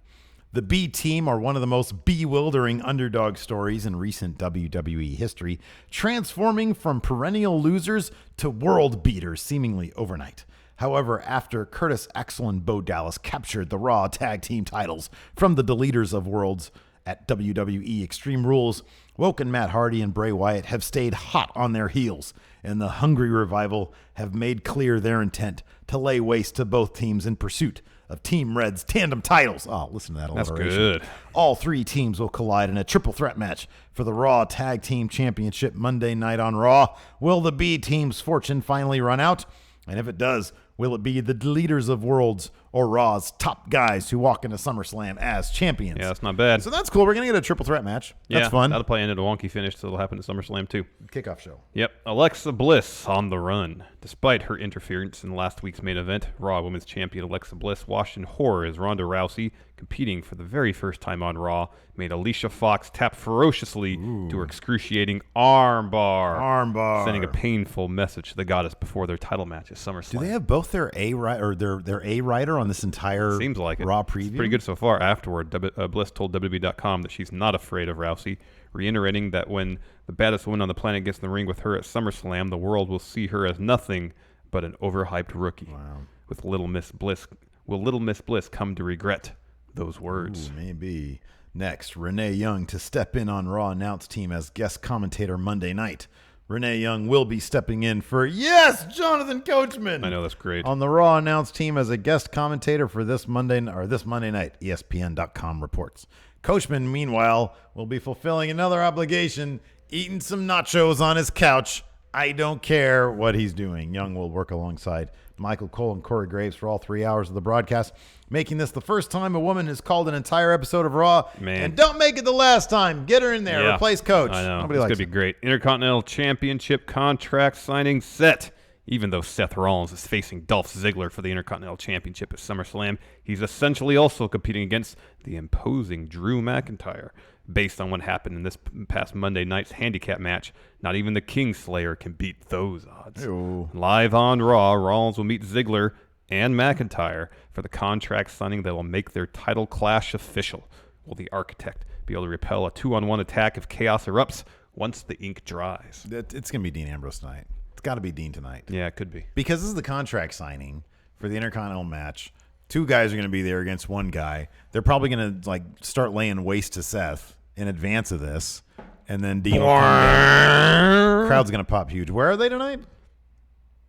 The B team are one of the most bewildering underdog stories in recent WWE history, transforming from perennial losers to world beaters seemingly overnight. However, after Curtis Axel and Bo Dallas captured the Raw Tag Team titles from the Deleters of Worlds at WWE Extreme Rules, Woken Matt Hardy and Bray Wyatt have stayed hot on their heels, and the Hungry Revival have made clear their intent to lay waste to both teams in pursuit of Team Red's tandem titles. Oh, listen to that alliteration. That's good. All three teams will collide in a triple threat match for the Raw Tag Team Championship Monday night on Raw. Will the B team's fortune finally run out? And if it does, will it be the Deleters of Worlds or Raw's top guys who walk into SummerSlam as champions? Yeah, that's not bad. So that's cool. We're going to get a triple threat match. That's fun. That'll play into a wonky finish, so it'll happen at SummerSlam too. Kickoff show. Yep. Alexa Bliss on the run. Despite her interference in last week's main event, Raw Women's Champion Alexa Bliss washed in horror as Ronda Rousey, competing for the very first time on Raw, made Alicia Fox tap ferociously to her excruciating armbar. Sending a painful message to the goddess before their title match at SummerSlam. Do they have both their A writer on this entire Seems like it. Raw It's preview? pretty good so far. Afterward, Bliss told WWE.com that she's not afraid of Rousey, reiterating that when the baddest woman on the planet gets in the ring with her at SummerSlam, the world will see her as nothing but an overhyped rookie. Wow. With Little Miss Bliss, will Little Miss Bliss come to regret those words? Ooh, maybe. Next, Renee Young to step in on Raw announce team as guest commentator Monday night. Renee Young will be stepping in for, Jonathan Coachman. I know, that's great. On the Raw announce team as a guest commentator for this Monday night, ESPN.com reports. Coachman, meanwhile, will be fulfilling another obligation, eating some nachos on his couch. I don't care what he's doing. Young will work alongside Michael Cole and Corey Graves for all 3 hours of the broadcast, making this the first time a woman has called an entire episode of Raw. Man. And don't make it the last time. Get her in there. Yeah. Replace Coach. I know. Nobody It's likes going to be great. Intercontinental Championship contract signing set. Even though Seth Rollins is facing Dolph Ziggler for the Intercontinental Championship at SummerSlam, he's essentially also competing against the imposing Drew McIntyre. Based on what happened in this past Monday night's handicap match, not even the Kingslayer can beat those odds. Ew. Live on Raw, Rollins will meet Ziggler and McIntyre for the contract signing that will make their title clash official. Will the Architect be able to repel a 2-on-1 attack if chaos erupts once the ink dries? It's going to be Dean Ambrose tonight. It's got to be Dean tonight. Yeah, it could be. Because this is the contract signing for the Intercontinental match. 2 guys are going to be there against 1 guy. They're probably going to start laying waste to Seth in advance of this, and then Dean will come back. Crowd's going to pop huge. Where are they tonight?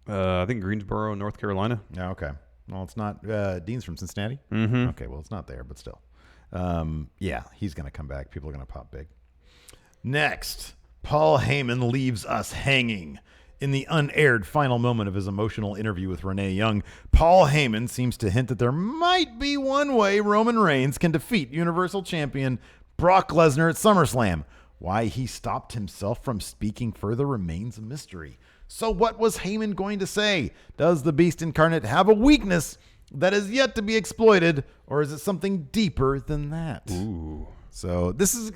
I think Greensboro, North Carolina. Yeah, okay. Well, it's not. Dean's from Cincinnati? Mm-hmm. Okay, well, it's not there, but still. Yeah, he's going to come back. People are going to pop big. Next, Paul Heyman leaves us hanging. In the unaired final moment of his emotional interview with Renee Young, Paul Heyman seems to hint that there might be one way Roman Reigns can defeat Universal Champion Brock Lesnar at SummerSlam. Why he stopped himself from speaking further remains a mystery. So what was Heyman going to say? Does the Beast Incarnate have a weakness that is yet to be exploited, or is it something deeper than that? Ooh. So this is,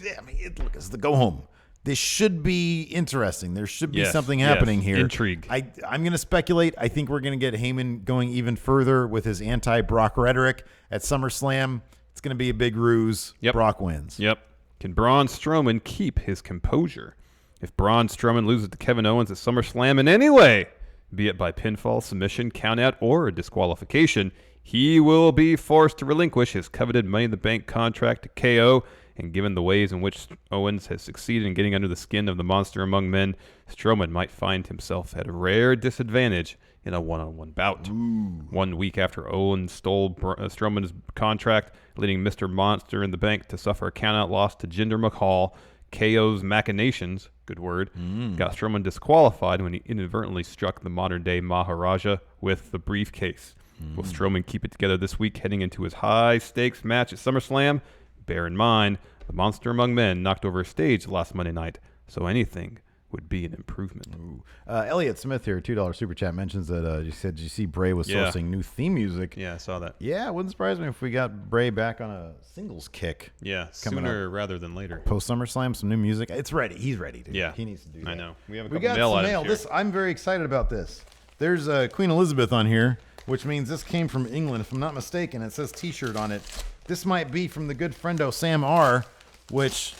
look, it's the go home. This should be interesting. There should be Yes, something yes. happening here. Intrigue. I'm going to speculate. I think we're going to get Heyman going even further with his anti-Brock rhetoric at SummerSlam. It's going to be a big ruse. Yep. Brock wins. Yep. Can Braun Strowman keep his composure? If Braun Strowman loses to Kevin Owens at SummerSlam in any way, be it by pinfall, submission, countout, or a disqualification, he will be forced to relinquish his coveted Money in the Bank contract to KO. And given the ways in which Owens has succeeded in getting under the skin of the monster among men, Strowman might find himself at a rare disadvantage in a one-on-one bout. Ooh. 1 week after Owens stole Strowman's contract, leading Mr. Monster in the Bank to suffer a countout loss to Jinder Mahal, KO's machinations, good word, got Strowman disqualified when he inadvertently struck the modern-day Maharaja with the briefcase. Will Strowman keep it together this week heading into his high-stakes match at SummerSlam? Bear in mind, the monster among men knocked over a stage last Monday night, so anything would be an improvement. Elliot Smith here, $2 super chat, mentions that you said you see Bray was sourcing new theme music. Yeah, I saw that. Yeah, it wouldn't surprise me if we got Bray back on a singles kick. Yeah, coming sooner rather than later. Post SummerSlam, some new music. It's ready. He's ready. Dude. Yeah, he needs to do that. I know. We have a We couple got mail some items mail. here. I'm very excited about this. There's Queen Elizabeth on here, which means this came from England, if I'm not mistaken. It says T-shirt on it. This might be from the good friendo Sam R., which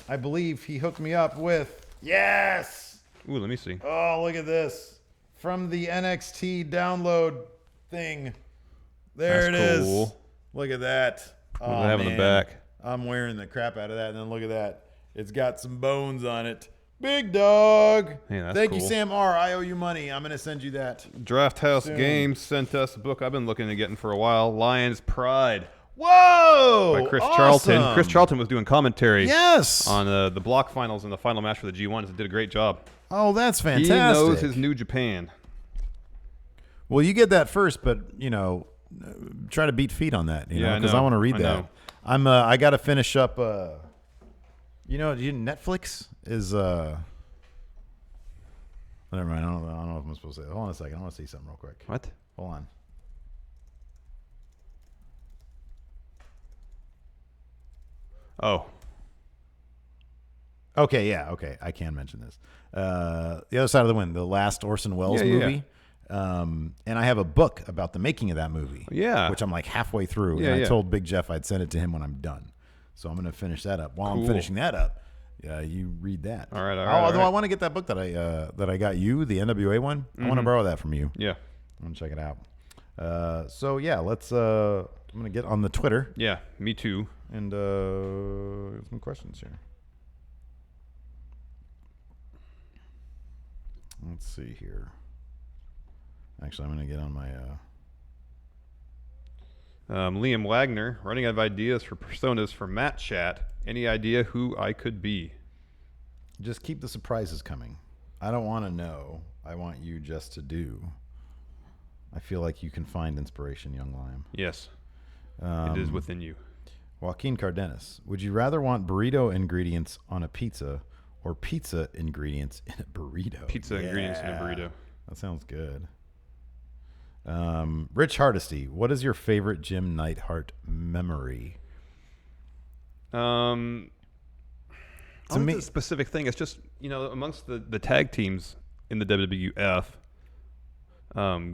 I believe he hooked me up with. Yes! Ooh, let me see. Oh, look at this. From the NXT download thing. There That's it is. cool. Look at that. What do they have on the back? I'm wearing the crap out of that, and then look at that. It's got some bones on it. Big dog. Hey, that's Thank you, cool. Sam R. I owe you money. I'm going to send you that. Draft House Soon. Games sent us a book I've been looking at getting for a while, Lion's Pride Whoa! by Chris awesome. Charlton. Chris Charlton was doing commentary Yes. on the block finals and the final match for the G1s and did a great job. Oh, that's fantastic. He knows his New Japan. Well, you get that first, but, try to beat feet on that, Yeah, I because know. I want to read I that. know. I got to finish up, Netflix is, never mind. I don't know if I'm supposed to say it. Hold on a second. I want to see something real quick. What? Hold on. Oh. Okay, yeah, okay. I can mention this. The Other Side of the Wind, the last Orson Welles Yeah, yeah. movie. And I have a book about the making of that movie. Yeah. Which I'm like halfway through. Yeah, and I yeah. told Big Jeff I'd send it to him when I'm done. So I'm going to finish that up. While I'm Cool. finishing that up, you read that. All right. Although I want to get that book that I got you, the NWA one. I want to borrow that from you. Yeah. I want to check it out. So yeah, let's. I'm gonna get on the Twitter. Yeah, me too. And some questions here. Let's see here. Actually, I'm gonna get on my. Liam Wagner, running out of ideas for personas for Matt Chat. Any idea who I could be? Just keep the surprises coming. I don't want to know. I want you just to do. I feel like you can find inspiration, young Liam. Yes, it is within you. Joaquin Cardenas, would you rather want burrito ingredients on a pizza or pizza ingredients in a burrito? Pizza ingredients in a burrito. That sounds good. Rich Hardesty, what is your favorite Jim Neidhart memory? To me, a specific thing. It's just, amongst the tag teams in the WWF,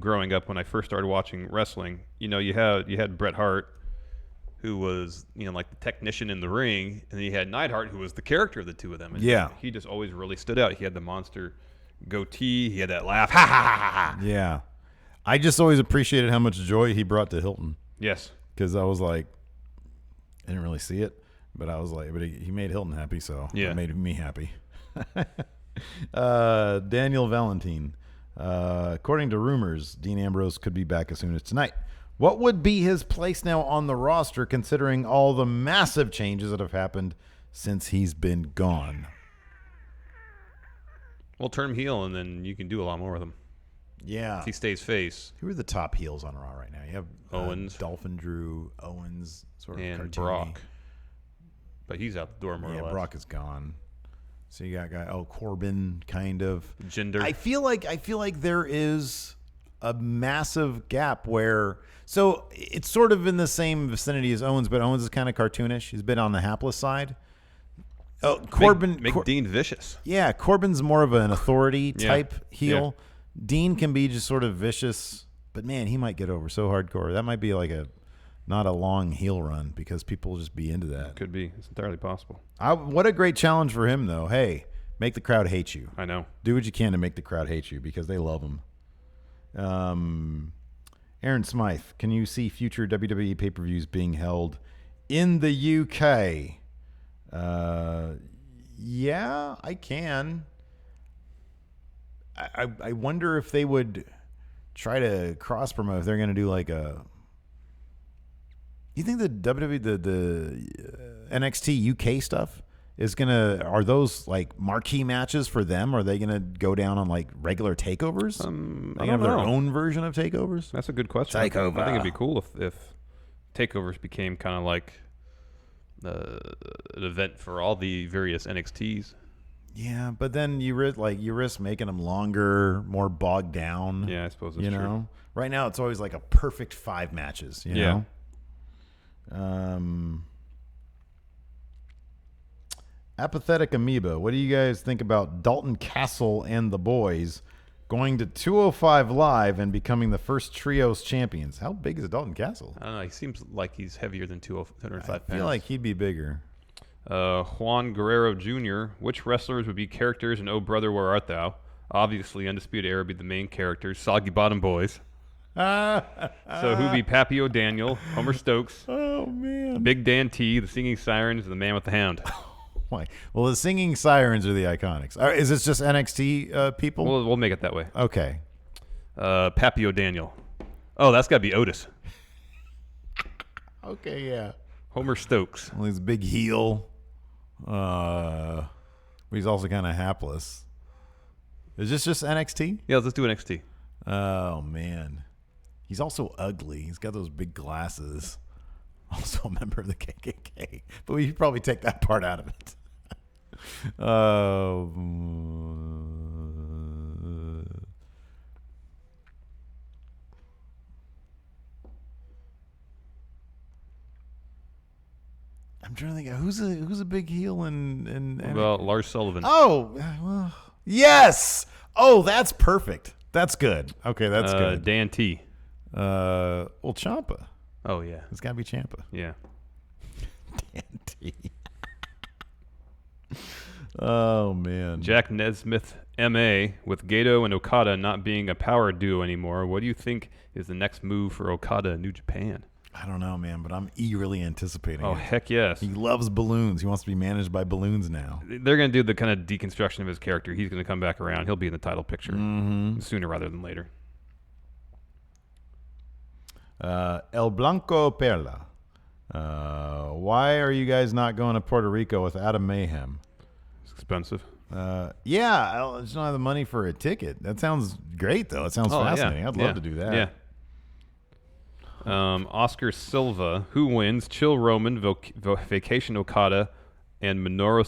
growing up when I first started watching wrestling, you had Bret Hart, who was, like the technician in the ring, and then you had Neidhart, who was the character of the two of them. And he just always really stood out. He had the monster goatee. He had that laugh. Ha, ha, ha, ha. Yeah. I just always appreciated how much joy he brought to Hilton. Yes. Because I was like, I didn't really see it, but I was like, but he made Hilton happy, so it made me happy. Daniel Valentine. According to rumors, Dean Ambrose could be back as soon as tonight. What would be his place now on the roster, considering all the massive changes that have happened since he's been gone? Well, turn him heel, and then you can do a lot more with him. Yeah. If he stays face. Who are the top heels on Raw right now? You have Owens. Dolphin Drew, Owens, sort of and cartoony. Brock. But he's out the door more or less. Brock is gone. So you got Corbin, kind of. Jinder. I feel like there is a massive gap where, so it's sort of in the same vicinity as Owens, but Owens is kind of cartoonish. He's been on the hapless side. Oh, Corbin. Make Dean vicious. Yeah, Corbin's more of an authority type heel. Yeah. Dean can be just sort of vicious, but man, he might get over so hardcore. That might be like not a long heel run because people will just be into that. Could be. It's entirely possible. What a great challenge for him, though. Hey, make the crowd hate you. I know. Do what you can to make the crowd hate you because they love him. Aaron Smythe, can you see future WWE pay-per-views being held in the UK? Yeah, I can. I wonder if they would try to cross promote if they're going to do like a. You think the WWE, the NXT UK stuff is gonna? Are those like marquee matches for them? Or are they gonna go down on like regular takeovers? They gonna have their own version of takeovers. That's a good question. Takeover. I think it'd be cool if takeovers became kind of like an event for all the various NXTs. Yeah, but then you risk making them longer, more bogged down. Yeah, I suppose that's true. Right now it's always like a perfect 5 matches. You know? Apathetic Amoeba, what do you guys think about Dalton Castle and the boys going to 205 Live and becoming the first trios champions? How big is Dalton Castle? I don't know. He seems like he's heavier than 205 pounds. I feel like he'd be bigger. Juan Guerrero Jr., which wrestlers would be characters in Oh Brother, Where Art Thou? Obviously, Undisputed Era would be the main characters. Soggy Bottom Boys. So who'd be Pappy O'Daniel, Homer Stokes, oh man, Big Dan T, the Singing Sirens, and the Man with the Hound. Why? Well, the Singing Sirens are the Iconics. Is this just NXT people? We'll make it that way. Okay. Pappy O'Daniel. Oh, that's got to be Otis. Okay, yeah. Homer Stokes. Well, he's a big heel. But he's also kind of hapless. Is this just NXT? Yeah, let's do NXT. Oh, man. He's also ugly. He's got those big glasses. Also a member of the KKK. But we should probably take that part out of it. I'm trying to think who's a big heel in Well, Lars Sullivan. Oh, well, yes. Oh, that's perfect. That's good. Okay, that's good. Dan T. Well, Ciampa. Oh yeah, It's got to be Ciampa. yeah. Dan T. Oh, man. Jack Nesmith, M.A., with Gato and Okada not being a power duo anymore, what do you think is the next move for Okada in New Japan? I don't know, man, but I'm eagerly anticipating Oh, it. heck yes. He loves balloons. He wants to be managed by balloons now. They're going to do the kind of deconstruction of his character. He's going to come back around. He'll be in the title picture sooner rather than later. El Blanco Perla. Why are you guys not going to Puerto Rico with Adam Mayhem? It's expensive. Yeah, I just don't have the money for a ticket. That sounds great, though. It sounds fascinating. Yeah. I'd love to do that. Yeah. Oscar Silva, who wins? Chill Roman, Vacation Okada, and Minoru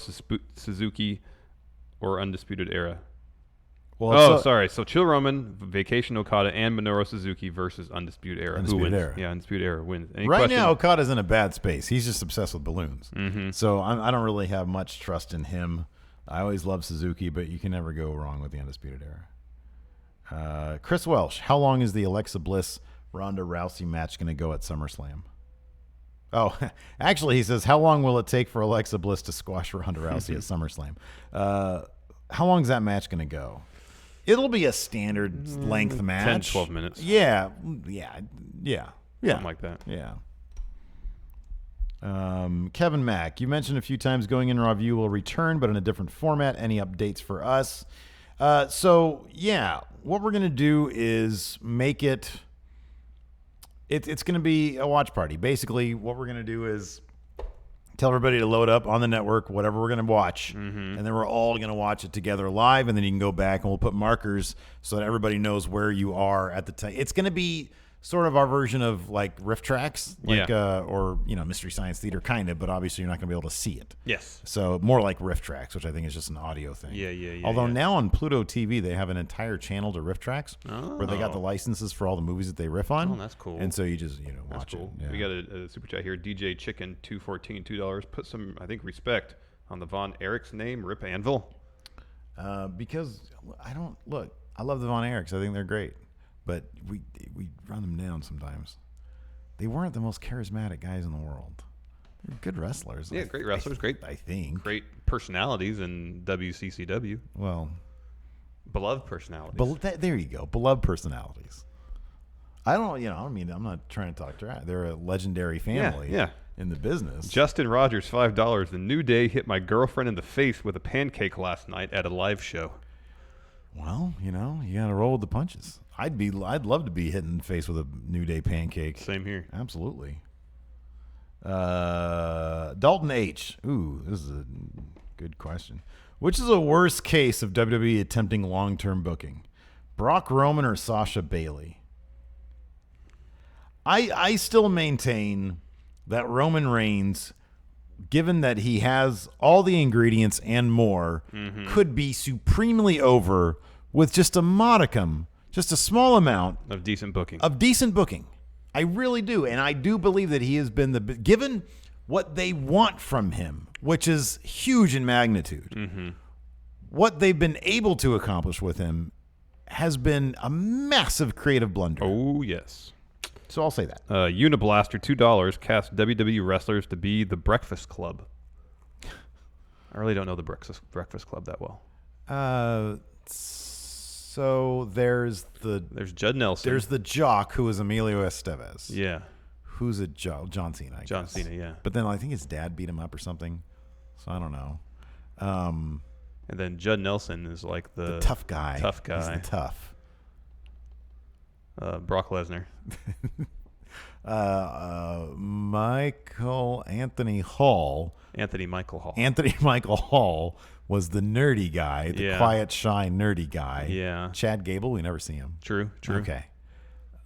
Suzuki, or Undisputed Era? Well, sorry. So Chill Roman, Vacation Okada, and Minoru Suzuki versus Undisputed Era. Undisputed who wins? Era. Yeah, Undisputed Era wins. Any right question? now, Okada's in a bad space. He's just obsessed with balloons. So I don't really have much trust in him. I always love Suzuki, but you can never go wrong with the Undisputed Era. Chris Welsh, how long is the Alexa Bliss Ronda Rousey match going to go at SummerSlam? Oh, actually, he says, how long will it take for Alexa Bliss to squash Ronda Rousey at SummerSlam? How long is that match going to go? It'll be a standard length match. 10, 12 minutes. Yeah. Something like that. Yeah. Kevin Mack, you mentioned a few times Going In Raw View will return, but in a different format. Any updates for us? So, yeah, what we're going to do is make it... It's going to be a watch party. Basically, what we're going to do is tell everybody to load up on the network whatever we're going to watch, and then we're all going to watch it together live, and then you can go back and we'll put markers so that everybody knows where you are at the time. It's going to be sort of our version of like riff tracks, like or Mystery Science Theater kind of, but obviously you're not going to be able to see it. Yes. So more like riff tracks, which I think is just an audio thing. Yeah. Although now on Pluto TV they have an entire channel to riff tracks where they got the licenses for all the movies that they riff on. Oh, that's cool. And so you just That's watch cool. it. Yeah. We got a super chat here. DJ Chicken 214 $2. Put some, I think, respect on the Von Erich's name. Rip Anvil. Because I don't look. I love the Von Erichs. I think they're great, but we run them down sometimes. They weren't the most charismatic guys in the world. They're good wrestlers. Yeah, great wrestlers. Great. I think Great personalities in WCCW. Well, Beloved personalities. there you go. Beloved personalities. I don't. I'm not trying to talk trash. They're a legendary family. Yeah. In the business. Justin Rogers, $5. The New Day hit my girlfriend in the face with a pancake last night at a live show. Well, you got to roll with the punches. I'd love to be hit in the face with a New Day pancake. Same here. Absolutely. Dalton H. Ooh, this is a good question. Which is a worse case of WWE attempting long-term booking? Brock Roman or Sasha Bailey? I still maintain that Roman Reigns, given that he has all the ingredients and more, could be supremely over with just a modicum, just a small amount Of decent booking. I really do. And I do believe that he has been given what they want from him, which is huge in magnitude. What they've been able to accomplish with him has been a massive creative blunder. Oh, yes. So I'll say that. Uniblaster, $2. Cast WWE wrestlers to be the Breakfast Club. I really don't know the Breakfast Club that well. So there's Judd Nelson. There's the jock who is Emilio Estevez. Yeah. Who's a John Cena, I guess. John Cena, yeah. But then I think his dad beat him up or something. So I don't know. And then Judd Nelson is like the tough guy. Tough guy. He's the tough. Brock Lesnar. Anthony Hall. Anthony Michael Hall. Anthony Michael Hall was the nerdy guy, the quiet, shy, nerdy guy. Yeah. Chad Gable, we never see him. True. Okay.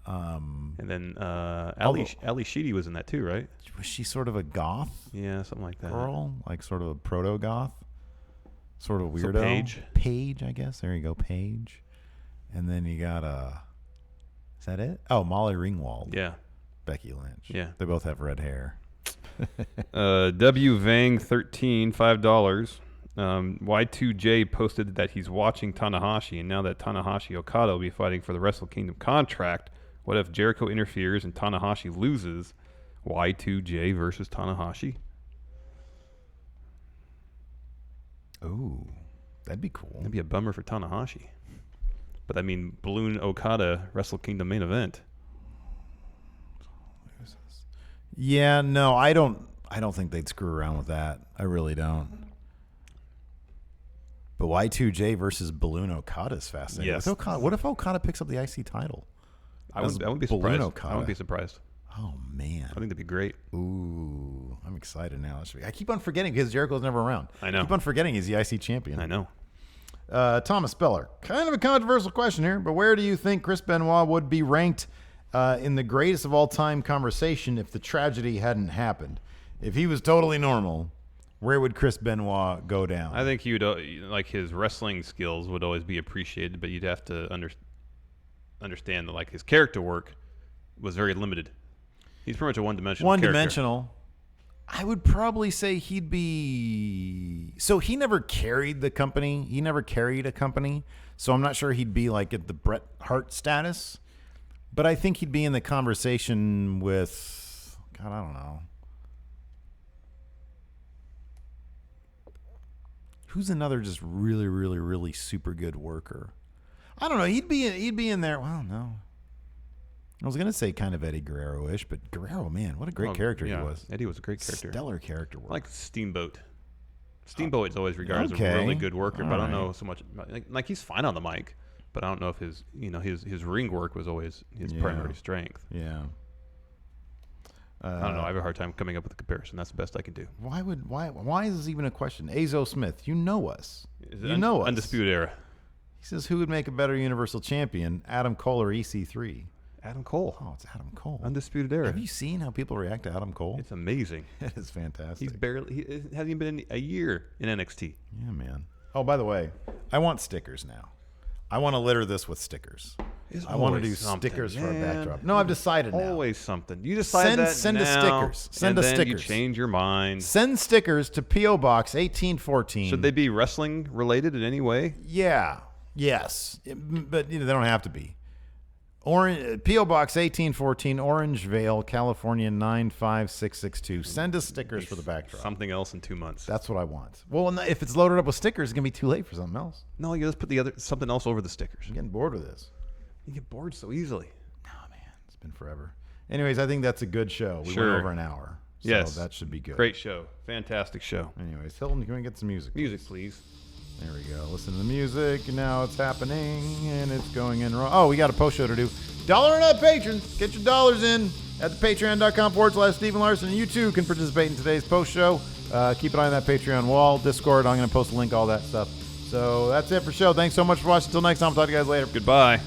And then Ali Sheedy was in that too, right? Was she sort of a goth? Yeah, something like that. Girl, like sort of a proto goth, sort of weirdo. So Paige, I guess. There you go, Paige. And then you got is that it? Oh, Molly Ringwald. Yeah. Becky Lynch. Yeah. They both have red hair. W Vang 13, $5. Y2J posted that he's watching Tanahashi, and now that Tanahashi Okada will be fighting for the Wrestle Kingdom contract, what if Jericho interferes and Tanahashi loses? Y2J versus Tanahashi. Ooh, that'd be cool. That'd be a bummer for Tanahashi. But I mean, Balloon Okada Wrestle Kingdom main event. Yeah, no, I don't think they'd screw around with that. I really don't. But Y2J versus Balloon Okada is fascinating. Yes. What if Okada picks up the IC title? I wouldn't be Balloon surprised. Okada. I wouldn't be surprised. Oh, man. I think that'd be great. Ooh, I'm excited now. I keep on forgetting because Jericho's never around. I know. I keep on forgetting he's the IC champion. I know. Thomas Speller. Kind of a controversial question here, but where do you think Chris Benoit would be ranked in the greatest of all time conversation if the tragedy hadn't happened? If he was totally normal, where would Chris Benoit go down? I think he would, like, his wrestling skills would always be appreciated, but you'd have to understand that, like, his character work was very limited. He's pretty much a one-dimensional character. One-dimensional. I would probably say he'd be... So he never carried the company. He never carried a company. So I'm not sure he'd be like at the Bret Hart status. But I think he'd be in the conversation with... God, I don't know. Who's another just really, really, really super good worker? I don't know. He'd be in there. Well, no. I was going to say kind of Eddie Guerrero-ish, but Guerrero, man, what a great character he was. Eddie was a great character. Stellar character work. I like Steamboat. Steamboat is always regarded as a really good worker, but I don't know so much. Like he's fine on the mic, but I don't know if his ring work was always his primary strength. Yeah. I don't know. I have a hard time coming up with a comparison. That's the best I can do. Why is this even a question? Azo Smith, you know us. You know us. Undisputed Era. He says, who would make a better Universal Champion, Adam Cole or EC3? Adam Cole. Oh, it's Adam Cole. Undisputed Era. Have you seen how people react to Adam Cole? It's amazing. It is fantastic. He hasn't even been a year in NXT. Yeah, man. Oh, by the way, I want stickers now. I want to litter this with stickers. I want to do stickers for a backdrop. No, I've decided now. Always something. You decide that send now, us stickers. Send us then stickers. You change your mind. Send stickers to P.O. Box 1814. Should they be wrestling related in any way? Yeah. Yes. But they don't have to be. P.O. Box 1814, Orangevale, California 95662. Send us stickers for the backdrop. Something else in 2 months. That's what I want. Well, if it's loaded up with stickers, it's going to be too late for something else. No, you just put something else over the stickers. I'm getting bored with this. You get bored so easily. Oh, man. It's been forever. Anyways, I think that's a good show. We went over an hour. So yes. That should be good. Great show. Fantastic show. Anyways, Hilton, can we get some music? Music, please. There we go. Listen to the music, and now it's happening, and it's going in wrong. Oh, we got a post show to do. $1 and up patrons, get your dollars in at the patreon.com/Stephen Larson. You too can participate in today's post show. Keep an eye on that Patreon wall, Discord. I'm going to post a link, all that stuff. So that's it for the show. Thanks so much for watching. Until next time, I'll talk to you guys later. Goodbye.